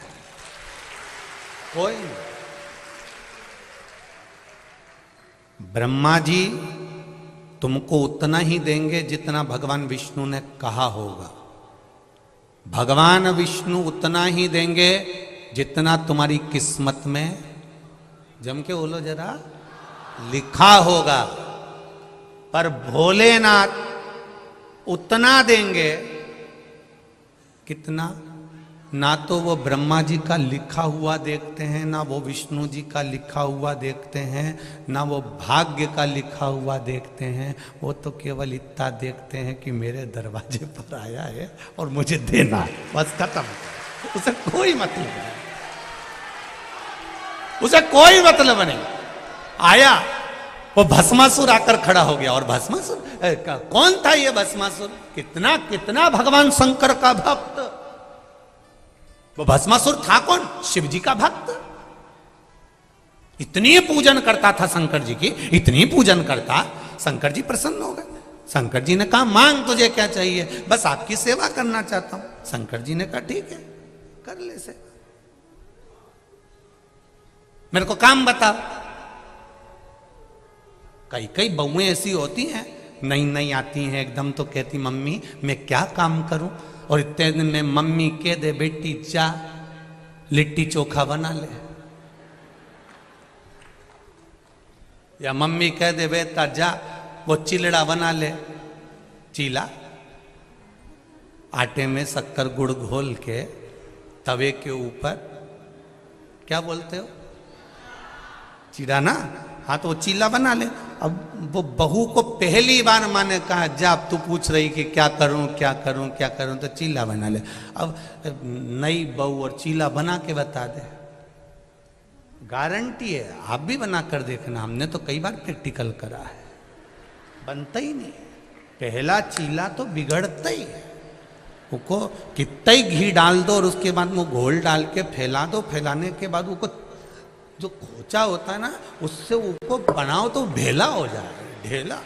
कोई नहीं। ब्रह्मा जी तुमको उतना ही देंगे जितना भगवान विष्णु ने कहा होगा। भगवान विष्णु उतना ही देंगे जितना तुम्हारी किस्मत में, जम के बोलो जरा, लिखा होगा। पर भोलेनाथ उतना देंगे कितना, ना तो वो ब्रह्मा जी का लिखा हुआ देखते हैं, ना वो विष्णु जी का लिखा हुआ देखते हैं, ना वो भाग्य का लिखा हुआ देखते हैं। वो तो केवल इतना देखते हैं कि मेरे दरवाजे पर आया है और मुझे देना है, बस खत्म। उसे कोई मतलब नहीं, उसे कोई मतलब नहीं। आया वो भस्मासुर आकर खड़ा हो गया। और भस्मासुर कौन था ये भस्मासुर? कितना कितना भगवान शंकर का भक्त। वो भस्मासुर था कौन? शिव जी का भक्त। इतनी पूजन करता था शंकर जी की, इतनी पूजन करता, शंकर जी प्रसन्न हो गए। शंकर जी ने कहा मांग, तुझे क्या चाहिए? बस आपकी सेवा करना चाहता हूं। शंकर जी ने कहा ठीक है, कर ले सेवा, मेरे को काम बता। कई कई बहुएं ऐसी होती हैं, नई नई आती हैं, एकदम तो कहती मम्मी मैं क्या काम करूं, और इतने दिन में मम्मी कह दे बेटी जा लिट्टी चोखा बना ले, या मम्मी कह दे बेटा जा वो चिलड़ा बना ले। चीला आटे में शक्कर गुड़ घोल के तवे के ऊपर, क्या बोलते हो, चीरा ना, हाँ तो वो चीला बना ले। अब वो बहू को पहली बार माँ ने कहा जा, अब तू पूछ रही कि क्या करूं क्या करूं क्या करूं, तो चीला बना ले। अब नई बहू और चीला बना के बता दे, गारंटी है, आप भी बना कर देखना, हमने तो कई बार प्रैक्टिकल करा है, बनता ही नहीं। पहला चीला तो बिगड़ता ही है, उसको कितना ही घी डाल दो और उसके बाद वो घोल डाल के फैला दो, फैलाने के बाद उसको जो खोचा होता है ना उससे उसको बनाओ तो ढेला हो जाए, ढेला,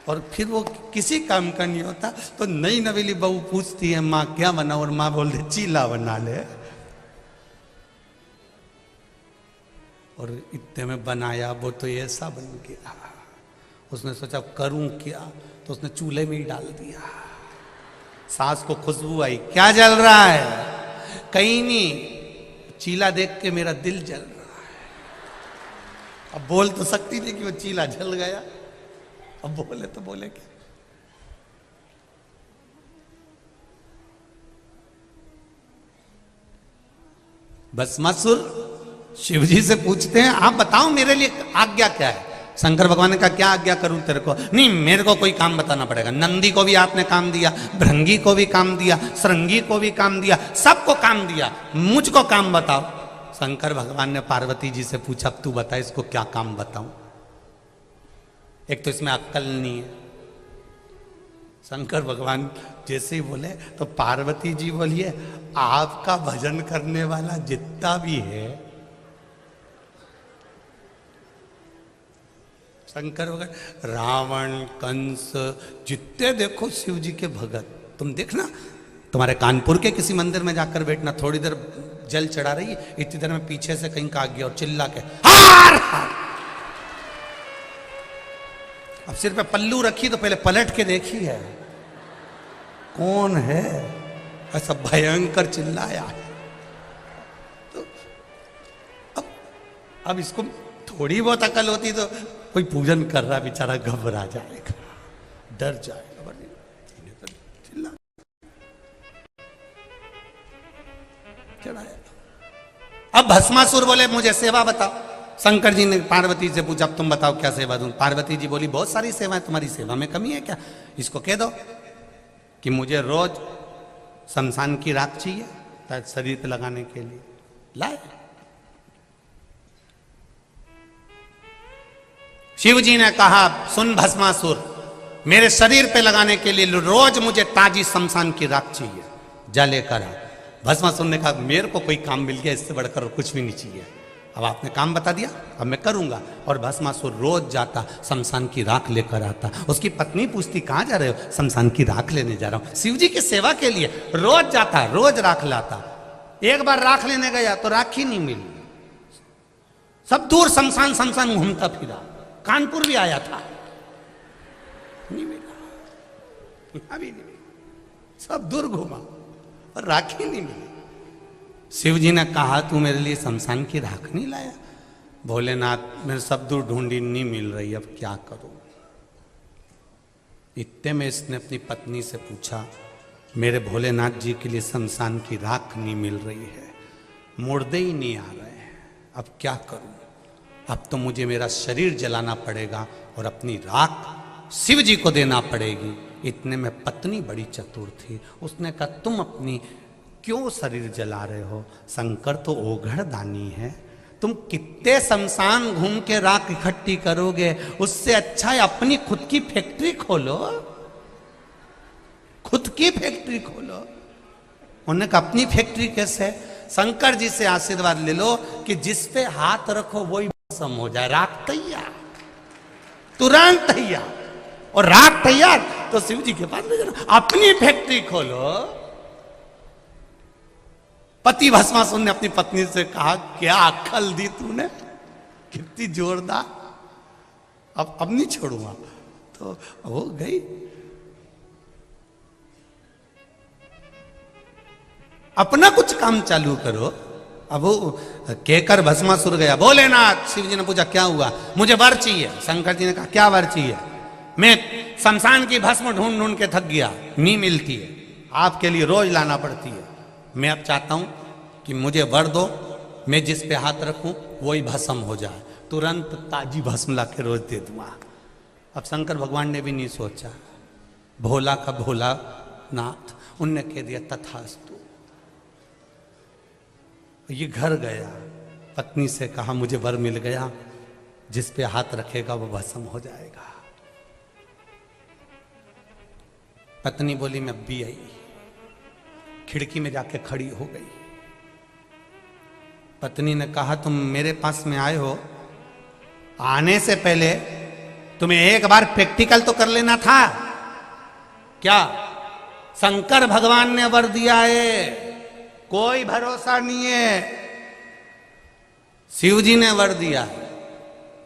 और फिर वो किसी काम का नहीं होता। तो नई नवेली बहू पूछती है माँ क्या बनाओ, और माँ बोल दे चीला बना ले, और इतने में बनाया वो तो ऐसा बन गया। उसने सोचा करूं क्या, तो उसने चूल्हे में ही डाल दिया। सास को खुशबू आई, क्या जल रहा है? कहीं नहीं, चीला देख के मेरा दिल जल रहा है। अब बोल तो सकती थी कि वो चीला जल गया, अब बोले तो बोले क्या। भस्मासुर शिव जी से पूछते हैं आप बताओ मेरे लिए आज्ञा क्या है। शंकर भगवान ने कहा क्या आज्ञा करूं तेरे को? नहीं, मेरे को कोई काम बताना पड़ेगा। नंदी को भी आपने काम दिया, भृंगी को भी काम दिया, सरंगी को भी काम दिया, सबको काम दिया, मुझको काम बताओ। शंकर भगवान ने पार्वती जी से पूछा अब तू बता इसको क्या काम बताऊं, एक तो इसमें अक्कल नहीं है। शंकर भगवान जैसे ही बोले तो पार्वती जी बोलिए आपका भजन करने वाला जितना भी है, शंकर भगवान रावण कंस जितने देखो शिव जी के भगत, तुम देखना तुम्हारे कानपुर के किसी मंदिर में जाकर बैठना, थोड़ी देर जल चढ़ा रही है, इतनी देर में पीछे से कहीं का आ गया और चिल्ला के हार हार। अब सिर पे पल्लू रखी तो पहले पलट के देखी है कौन है, ऐसा भयंकर चिल्लाया है। तो अब इसको थोड़ी बहुत अकल होती तो कोई पूजन कर रहा बेचारा घबरा जाएगा, डर जाएगा, चिल्ला चढ़ाया। अब भस्मासुर बोले मुझे सेवा बताओ। शंकर जी ने पार्वती से पूछा अब तुम बताओ क्या सेवा दूं। पार्वती जी बोली बहुत सारी सेवाएं, तुम्हारी सेवा में कमी है क्या? इसको कह दो कि मुझे रोज शमशान की राख चाहिए शरीर पे लगाने के लिए, लाए। शिव जी ने कहा सुन भस्मासुर, मेरे शरीर पे लगाने के लिए रोज मुझे ताजी शमशान की राख चाहिए, जा लेकर आ। भस्मासुर ने कहा मेरे को कोई काम मिल गया, इससे बढ़कर कुछ भी नहीं चाहिए। अब आपने काम बता दिया, अब मैं करूंगा। और भस्मासुर रोज जाता शमशान की राख लेकर आता। उसकी पत्नी पूछती कहाँ जा रहे हो? शमशान की राख लेने जा रहा हूं, शिव जी की सेवा के लिए। रोज जाता, रोज राख लाता। एक बार राख लेने गया तो राख ही नहीं मिली, सब दूर शमशान शमशान घूमता फिरा। कानपुर भी आया था, नहीं मिला, यहां भी नहीं मिला, सब दूर घूमा और राखी नहीं मिली। शिव जी ने कहा तू मेरे लिए शमशान की राख नहीं लाया? भोलेनाथ मेरे सब दूर ढूंढी नहीं मिल रही, अब क्या करूं? इतने में इसने अपनी पत्नी से पूछा मेरे भोलेनाथ जी के लिए शमशान की राख नहीं मिल रही है, मुर्दे ही नहीं आ रहे हैं, अब क्या करूं? अब तो मुझे मेरा शरीर जलाना पड़ेगा और अपनी राख शिव जी को देना पड़ेगी। इतने में पत्नी बड़ी चतुर थी, उसने कहा तुम अपनी क्यों शरीर जला रहे हो? शंकर तो ओघड़ दानी है, तुम कितने शमशान घूम के राख इकट्ठी करोगे? उससे अच्छा है अपनी खुद की फैक्ट्री खोलो, खुद की फैक्ट्री खोलो। उन्होंने कहा अपनी फैक्ट्री कैसे? शंकर जी से आशीर्वाद ले लो कि जिस पे हाथ रखो वही भस्म हो जाए, राख तैयार, तुरंत तैयार। और राख तैयार तो शिव जी के पास ले जाना। अपनी फैक्ट्री खोलो। पति भस्मासुर ने अपनी पत्नी से कहा, क्या अक्ल दी तूने, कितनी जोरदार, अब नहीं छोड़ूंगा। तो वो गई। अपना कुछ काम चालू करो। अब वो कहकर भस्मासुर गया। भोलेनाथ, शिव जी ने पूछा क्या हुआ? मुझे वर चाहिए। शंकर जी ने कहा क्या वर चाहिए? मैं शमशान की भस्म ढूंढ ढूंढ के थक गया, नहीं मिलती है, आपके लिए रोज लाना पड़ती है। मैं अब चाहता हूं कि मुझे वर दो, मैं जिस पे हाथ रखूं वही भस्म हो जाए। तुरंत ताजी भस्म ला के रोज दे दूंगा। अब शंकर भगवान ने भी नहीं सोचा, भोला का भोला नाथ, उनने कह दिया तथास्तु। ये घर गया, पत्नी से कहा मुझे वर मिल गया, जिस पे हाथ रखेगा वो भस्म हो जाएगा। पत्नी बोली मैं भी आई, खिड़की में जाके खड़ी हो गई। पत्नी ने कहा तुम मेरे पास में आए हो, आने से पहले तुम्हें एक बार प्रैक्टिकल तो कर लेना था। क्या? शंकर भगवान ने वर दिया है, कोई भरोसा नहीं है। शिव जी ने वर दिया है,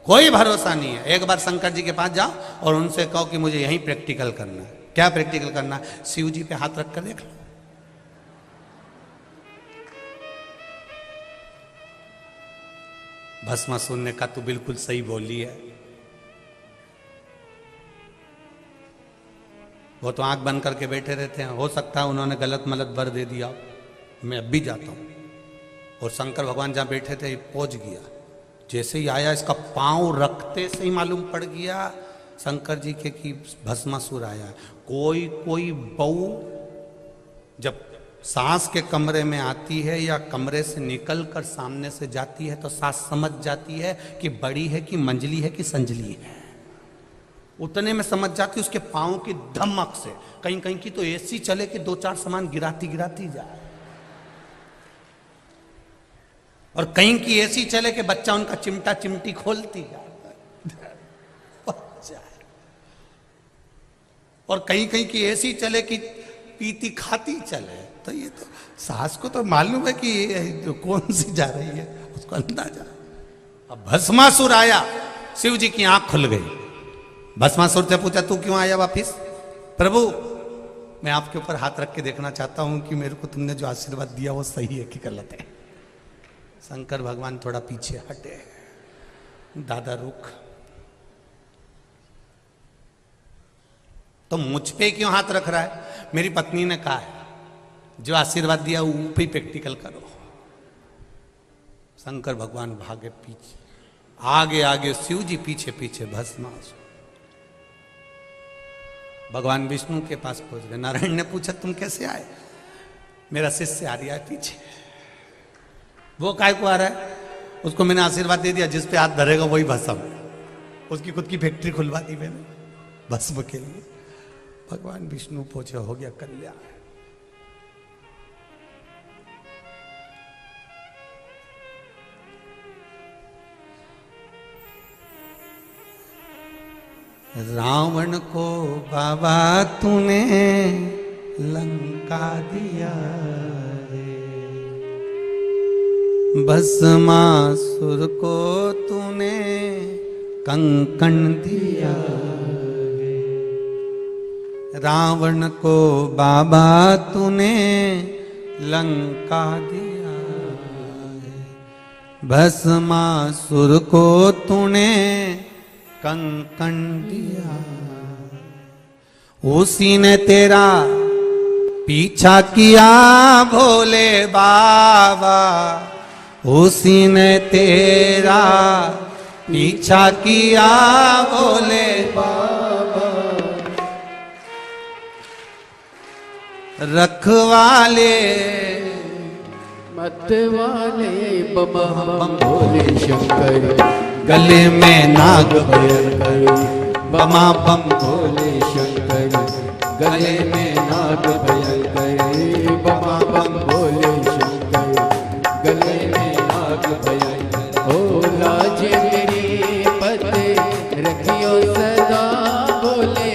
कोई भरोसा नहीं है। एक बार शंकर जी के पास जाओ और उनसे कहो कि मुझे यही प्रैक्टिकल करना है। क्या प्रैक्टिकल करना है? शिव जी पे हाथ रख कर देख लो। भस्मासुर ने कहा तू बिल्कुल सही बोली है। वो तो आंख बंद करके बैठे रहते हैं, हो सकता है उन्होंने गलत मलत वर दे दिया। मैं अब भी जाता हूं। और शंकर भगवान जहां बैठे थे पहुंच गया। जैसे ही आया, इसका पांव रखते से ही मालूम पड़ गया शंकर जी के कि भस्मासुर आया। कोई कोई बहू जब सास के कमरे में आती है या कमरे से निकल कर सामने से जाती है तो सास समझ जाती है कि बड़ी है कि मंजली है कि संजली है। उतने में समझ जाती है उसके पांव की धमक से। कहीं कहीं की तो ऐसी चले कि दो चार सामान गिराती गिराती जाए, और कहीं की ऐसी चले कि बच्चा उनका चिमटा चिमटी खोलती जाए, और कहीं कहीं की ऐसी चले कि पीती खाती चले। तो ये तो सास को तो मालूम है कि ये कौन सी जा रही है, उसको अंदाजा। अब भस्मासुर आया, शिव जी की आंख खुल गई। भस्मासुर से पूछा तू क्यों आया वापिस? प्रभु मैं आपके ऊपर हाथ रख के देखना चाहता हूं कि मेरे को तुमने जो आशीर्वाद दिया वो सही है कि गलत है। शंकर भगवान थोड़ा पीछे हटे। दादा रुक, तो मुझ पे क्यों हाथ रख रहा है? मेरी पत्नी ने कहा है जो आशीर्वाद दिया वो पे प्रैक्टिकल करो। शंकर भगवान भागे पीछे, आगे आगे शिव जी पीछे पीछे भस्मासुर। भगवान विष्णु के पास पहुंच गए। नारायण ने पूछा तुम कैसे आए? मेरा शिष्य आ रहा है पीछे। वो काय को आ रहा है? उसको मैंने आशीर्वाद दे दिया, जिस पे हाथ धरेगा वही भस्म। उसकी खुद की फैक्ट्री खुलवा दी मैंने भस्म के लिए। भगवान विष्णु पहुंचे, हो गया कल्याण। रावण को बाबा तूने लंका दिया रे, भस्मासुर को तूने कंकण दिया रे। रावण को बाबा तूने लंका दिया रे, भस्मासुर को तूने कंकण दिया। उसी ने तेरा पीछा किया भोले बाबा, उसी ने तेरा पीछा किया भोले बाबा। रखवाले मत वाले बम बम भोले शंकर, गले में नाग भयंकर बमा बम भोले शंकर, गले में नाग भयंकर बमा बम भोले शंकर, गले में नाग भयंकर। ओ लाज मेरी पत रखियो सदा भोले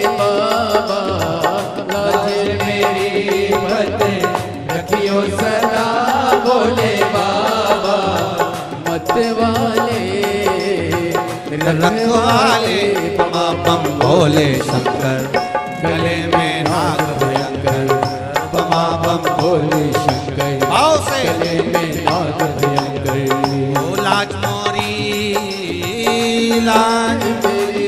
रखवाले बमा बम भोले शंकर, गले में नाग भयंकर बमा बम भोले शंकर, भाव से गले में नाग भयंकर। ओ लाज मोरी लाज मेरी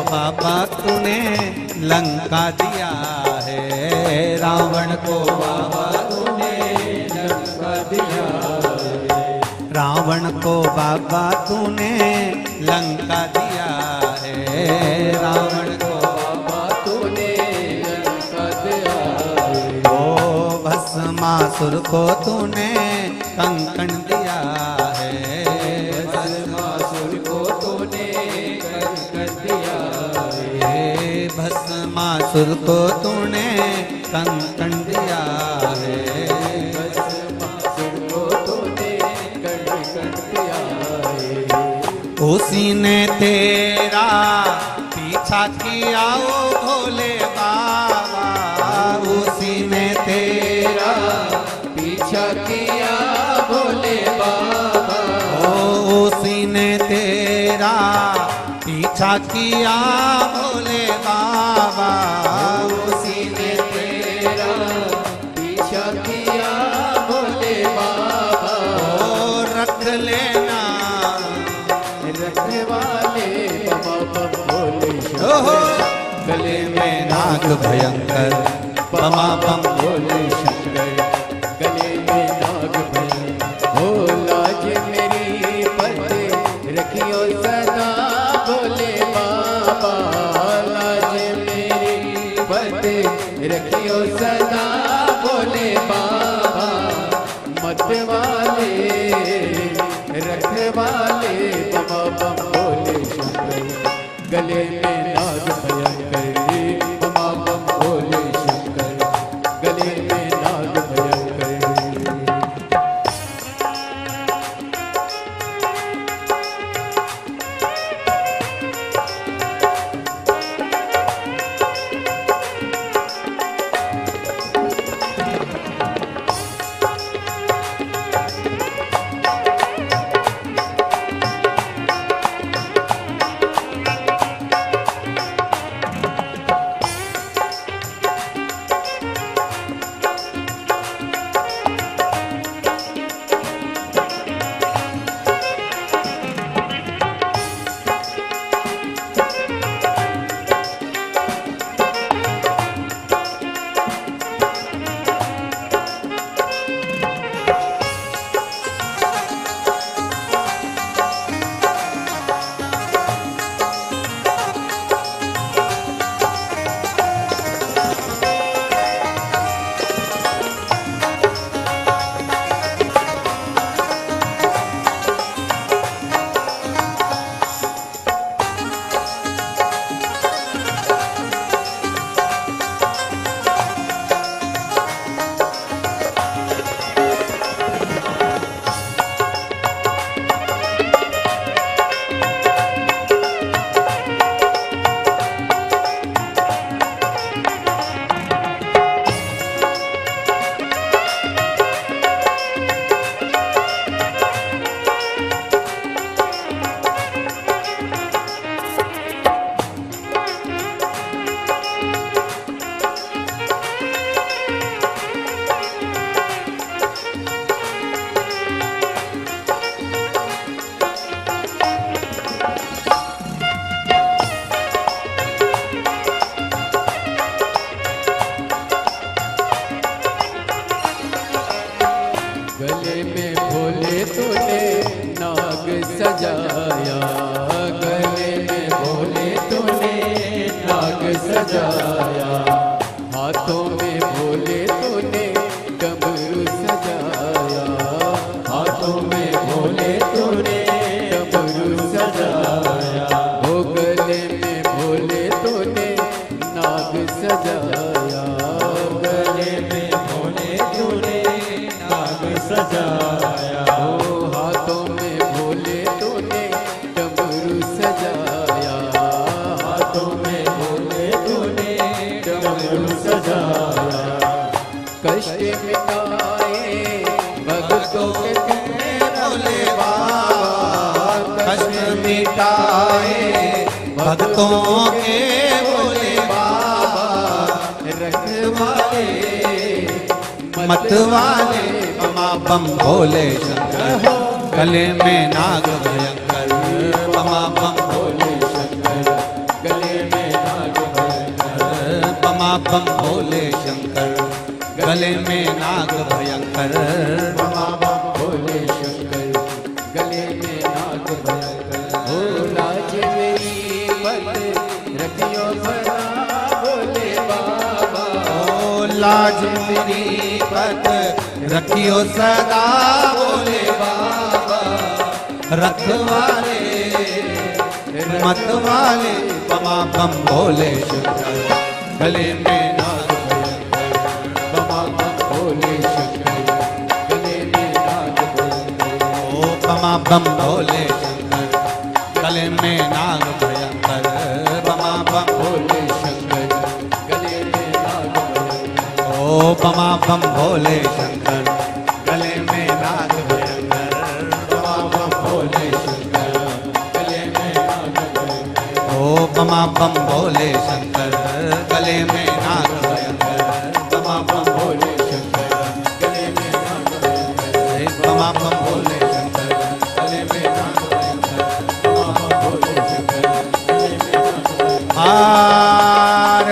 बाबा तूने लंका दिया है, रावण को बाबा तूने लंका दिया है, रावण को बाबा तूने लंका दिया है, रावण को बाबा तूने लंका दिया है। ओ भस्मासुर को तूने कंकण दिया है, भस्मासुर को तूने कंकण दिया है, भस्मासुर को तूने कंकण दिया है, भस्मासुर को तूने कंकण दिया है। उसी ने तेरा पीछा किया ओ भोले बाबा, उसी ने तेरा पीछा किया भोले बाबा, उसी ने तेरा पीछा किया भोले बाबा, उसी ने तेरा पीछा किया भोले बाबा। ओ रख लेना रखने वाले बाबा भोले ओहो शंकर, गले में नाग भयंकर बमा बम भोले शंकर, गले में नाग भयंकर। हो लाज मेरी पर रखियो सदा भोले बाबा, लाज मेरी पर रखियो सदा भोले बाबा। मत वाले रखने वाले बाबा भोले शंकर, गले में नाग भयंकर बाबा भोले शंकर, गले में नाग भयंकर। सजाया, गले में भोले तूने नाग सजाया, हाथों में भोले तूने डमरू सजाया, हाथों में भोले तूने डमरू सजाया, ओ गले में भोले तूने नाग सजाया, गले में भोले तूने नाग सजाया, ओ हाथों में भोले तूने डमरू सजाया, हाथों में भोले तूने डमरू सजाया, कष्ट मिटाए भक्तों के भोले बाबा, कष्ट मिटाए भक्तों के भोले बाबा, रखवाले मत वाले बमा बम भोले शंकर, गले में नाग भयंकर, बमा बम भोले शंकर, गले में नाग भयंकर, बमा बम भोले शंकर, गले में नाग भयंकर, बमा बम भोले शंकर, गले में नाग भयंकर, ओ लाज मेरी मत रखियो भला भोले बाबा, ओ लाज मेरी पत रखियो सदा भोले बाबा, रखवाले मत वाले बमा बम भोले शंकर, गले में नाग भयंकर, बमा बम भोले शंकर, गले में नाग भयंकर, ओ बमा बम भोले शंकर, गले में नाग भयंकर, बमा बम भोले शंकर, गले में नाग भयंकर, ओ बमा बम भोले शंकर, गले में नाग भयंकर, बमा बम भोले शंकर, गले में नाग भयंकर, ओ बमा बम भोले शंकर, गले में नाग भयंकर, बमा बम भोले शंकर, गले में नाग भयंकर, बमा बम भोले शंकर, गले में नाग भयंकर, बमा बम भोले शंकर, गले में नाग भयंकर। हार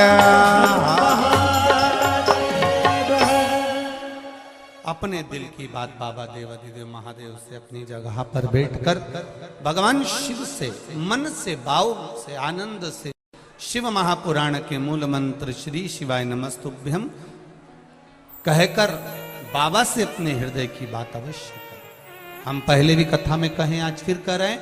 अपने दिल की बात बाबा देवाधिदेव महादेव से अपनी जगह पर बैठकर भगवान शिव से मन से भाव से आनंद से शिव महापुराण के मूल मंत्र श्री शिवाय नमस्तुभ्यम कहकर बाबा से अपने हृदय की बात अवश्य करें। हम पहले भी कथा में कहें, आज फिर करें,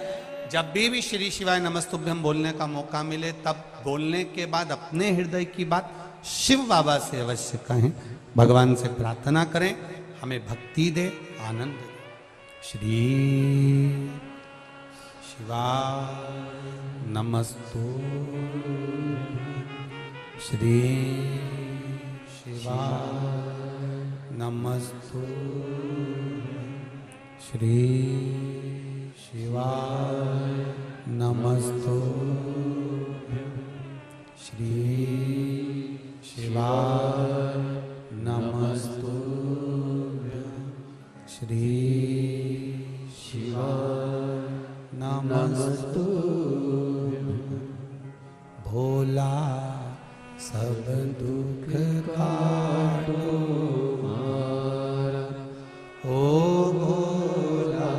जब भी श्री शिवाय नमस्तुभ्यम बोलने का मौका मिले तब बोलने के बाद अपने हृदय की बात शिव बाबा से अवश्य कहें, भगवान से प्रार्थना करें, हमें भक्ति दे, आनंद दे। श्री शिवाय नमस्तु, श्री शिवाय नमस्तु, श्री शिवाय नमस्तु, श्री शिवाय नमस्तु, श्री शिवाय नमस्तु। भोला सब दुख काटो ओ भोला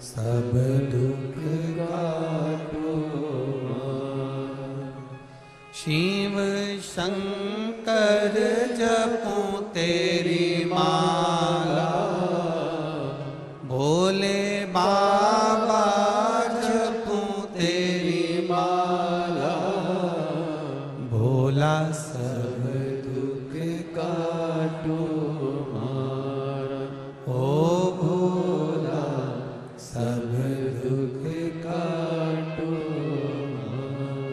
सब दुख काटो, शिव शंकर जपो तेरी माला, भोले बाबा जपो तेरी माला, भोला सब दुख काटो मारा, ओ भोला सब दुख काटो।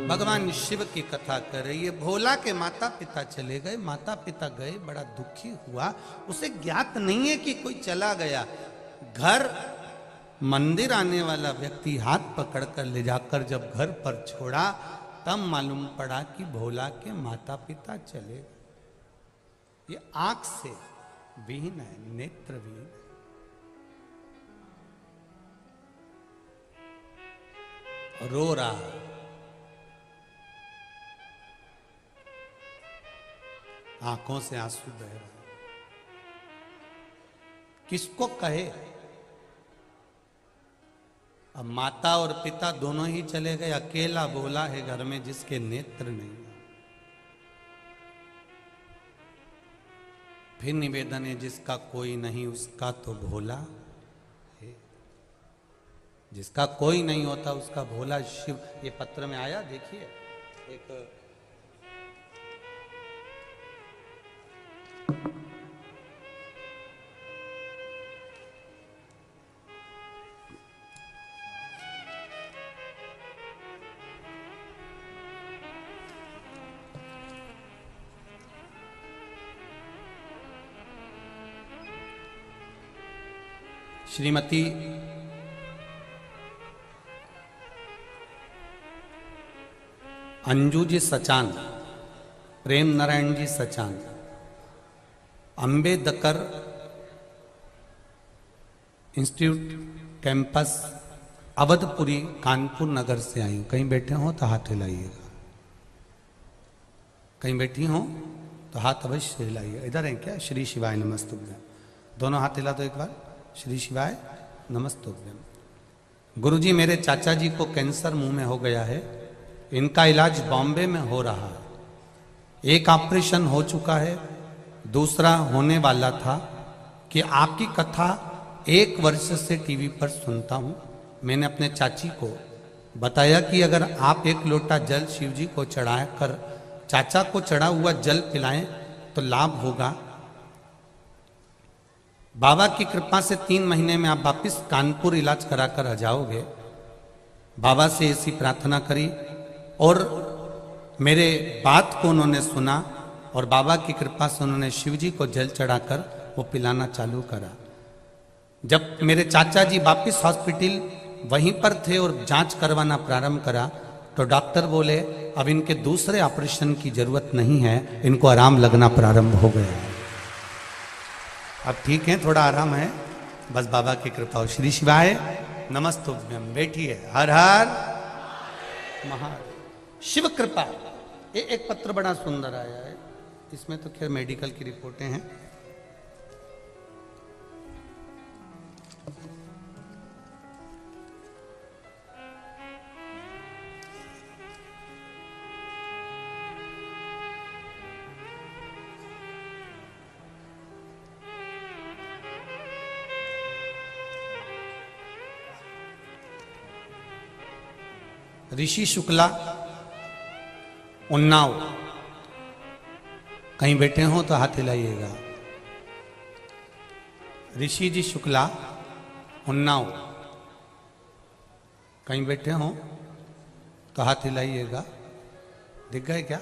भगवान शिव की कथा कर रही है। भोला के माता पिता चले गए, माता पिता गए, बड़ा दुखी हुआ, उसे ज्ञात नहीं है कि कोई चला गया। घर मंदिर आने वाला व्यक्ति हाथ पकड़कर ले जाकर जब घर पर छोड़ा तब मालूम पड़ा कि भोला के माता पिता चले गए। ये आंख से विहीन है, नेत्रविहीन है, रो रहा है। आंखों से आंसू बह रहे, किसको कहे। अब माता और पिता दोनों ही चले गए, अकेला बोला है घर में जिसके नेत्र नहीं। फिर निवेदन है, जिसका कोई नहीं उसका तो भोला है। जिसका कोई नहीं होता उसका भोला शिव। ये पत्र में आया, देखिए एक श्रीमती अंजू जी सचान, प्रेम नारायण जी सचान, अंबेडकर इंस्टीट्यूट कैंपस अवधपुरी कानपुर नगर से आई हूं। कहीं बैठे हो तो हाथ हिलाइएगा, कहीं बैठी हो तो हाथ अवश्य हिलाइए। इधर है क्या? श्री शिवाय नमस्तुभ्यम। दोनों हाथ हिला दो एक बार। श्री शिवाय नमस्तुभ्यम। गुरुजी, मेरे चाचा जी को कैंसर मुंह में हो गया है। इनका इलाज बॉम्बे में हो रहा है। एक ऑपरेशन हो चुका है, दूसरा होने वाला था। कि आपकी कथा 1 वर्ष से टीवी पर सुनता हूं। मैंने अपने चाची को बताया कि अगर आप 1 लोटा जल शिव जी को चढ़ा कर चाचा को चढ़ा हुआ जल पिलाएं तो लाभ होगा। बाबा की कृपा से 3 महीने में आप वापिस कानपुर इलाज कराकर आ जाओगे। बाबा से ऐसी प्रार्थना करी और मेरे बात को उन्होंने सुना और बाबा की कृपा से उन्होंने शिव जी को जल चढ़ाकर वो पिलाना चालू करा। जब मेरे चाचा जी वापिस हॉस्पिटल वहीं पर थे और जांच करवाना प्रारंभ करा तो डॉक्टर बोले अब इनके दूसरे ऑपरेशन की जरूरत नहीं है, इनको आराम लगना प्रारंभ हो गया है। अब ठीक है, थोड़ा आराम है, बस बाबा की कृपा हो। श्री शिवाय नमस्तुभ्यम। बैठिए। हर हर महादेव। शिव कृपा। ये एक पत्र बड़ा सुंदर आया है, इसमें तो खैर मेडिकल की रिपोर्टें हैं। ऋषि शुक्ला, उन्नाव। कहीं बैठे हो तो हाथ हिलाइएगा। ऋषि जी शुक्ला, उन्नाव। कहीं बैठे हो तो हाथ हिलाइएगा। दिख गए क्या?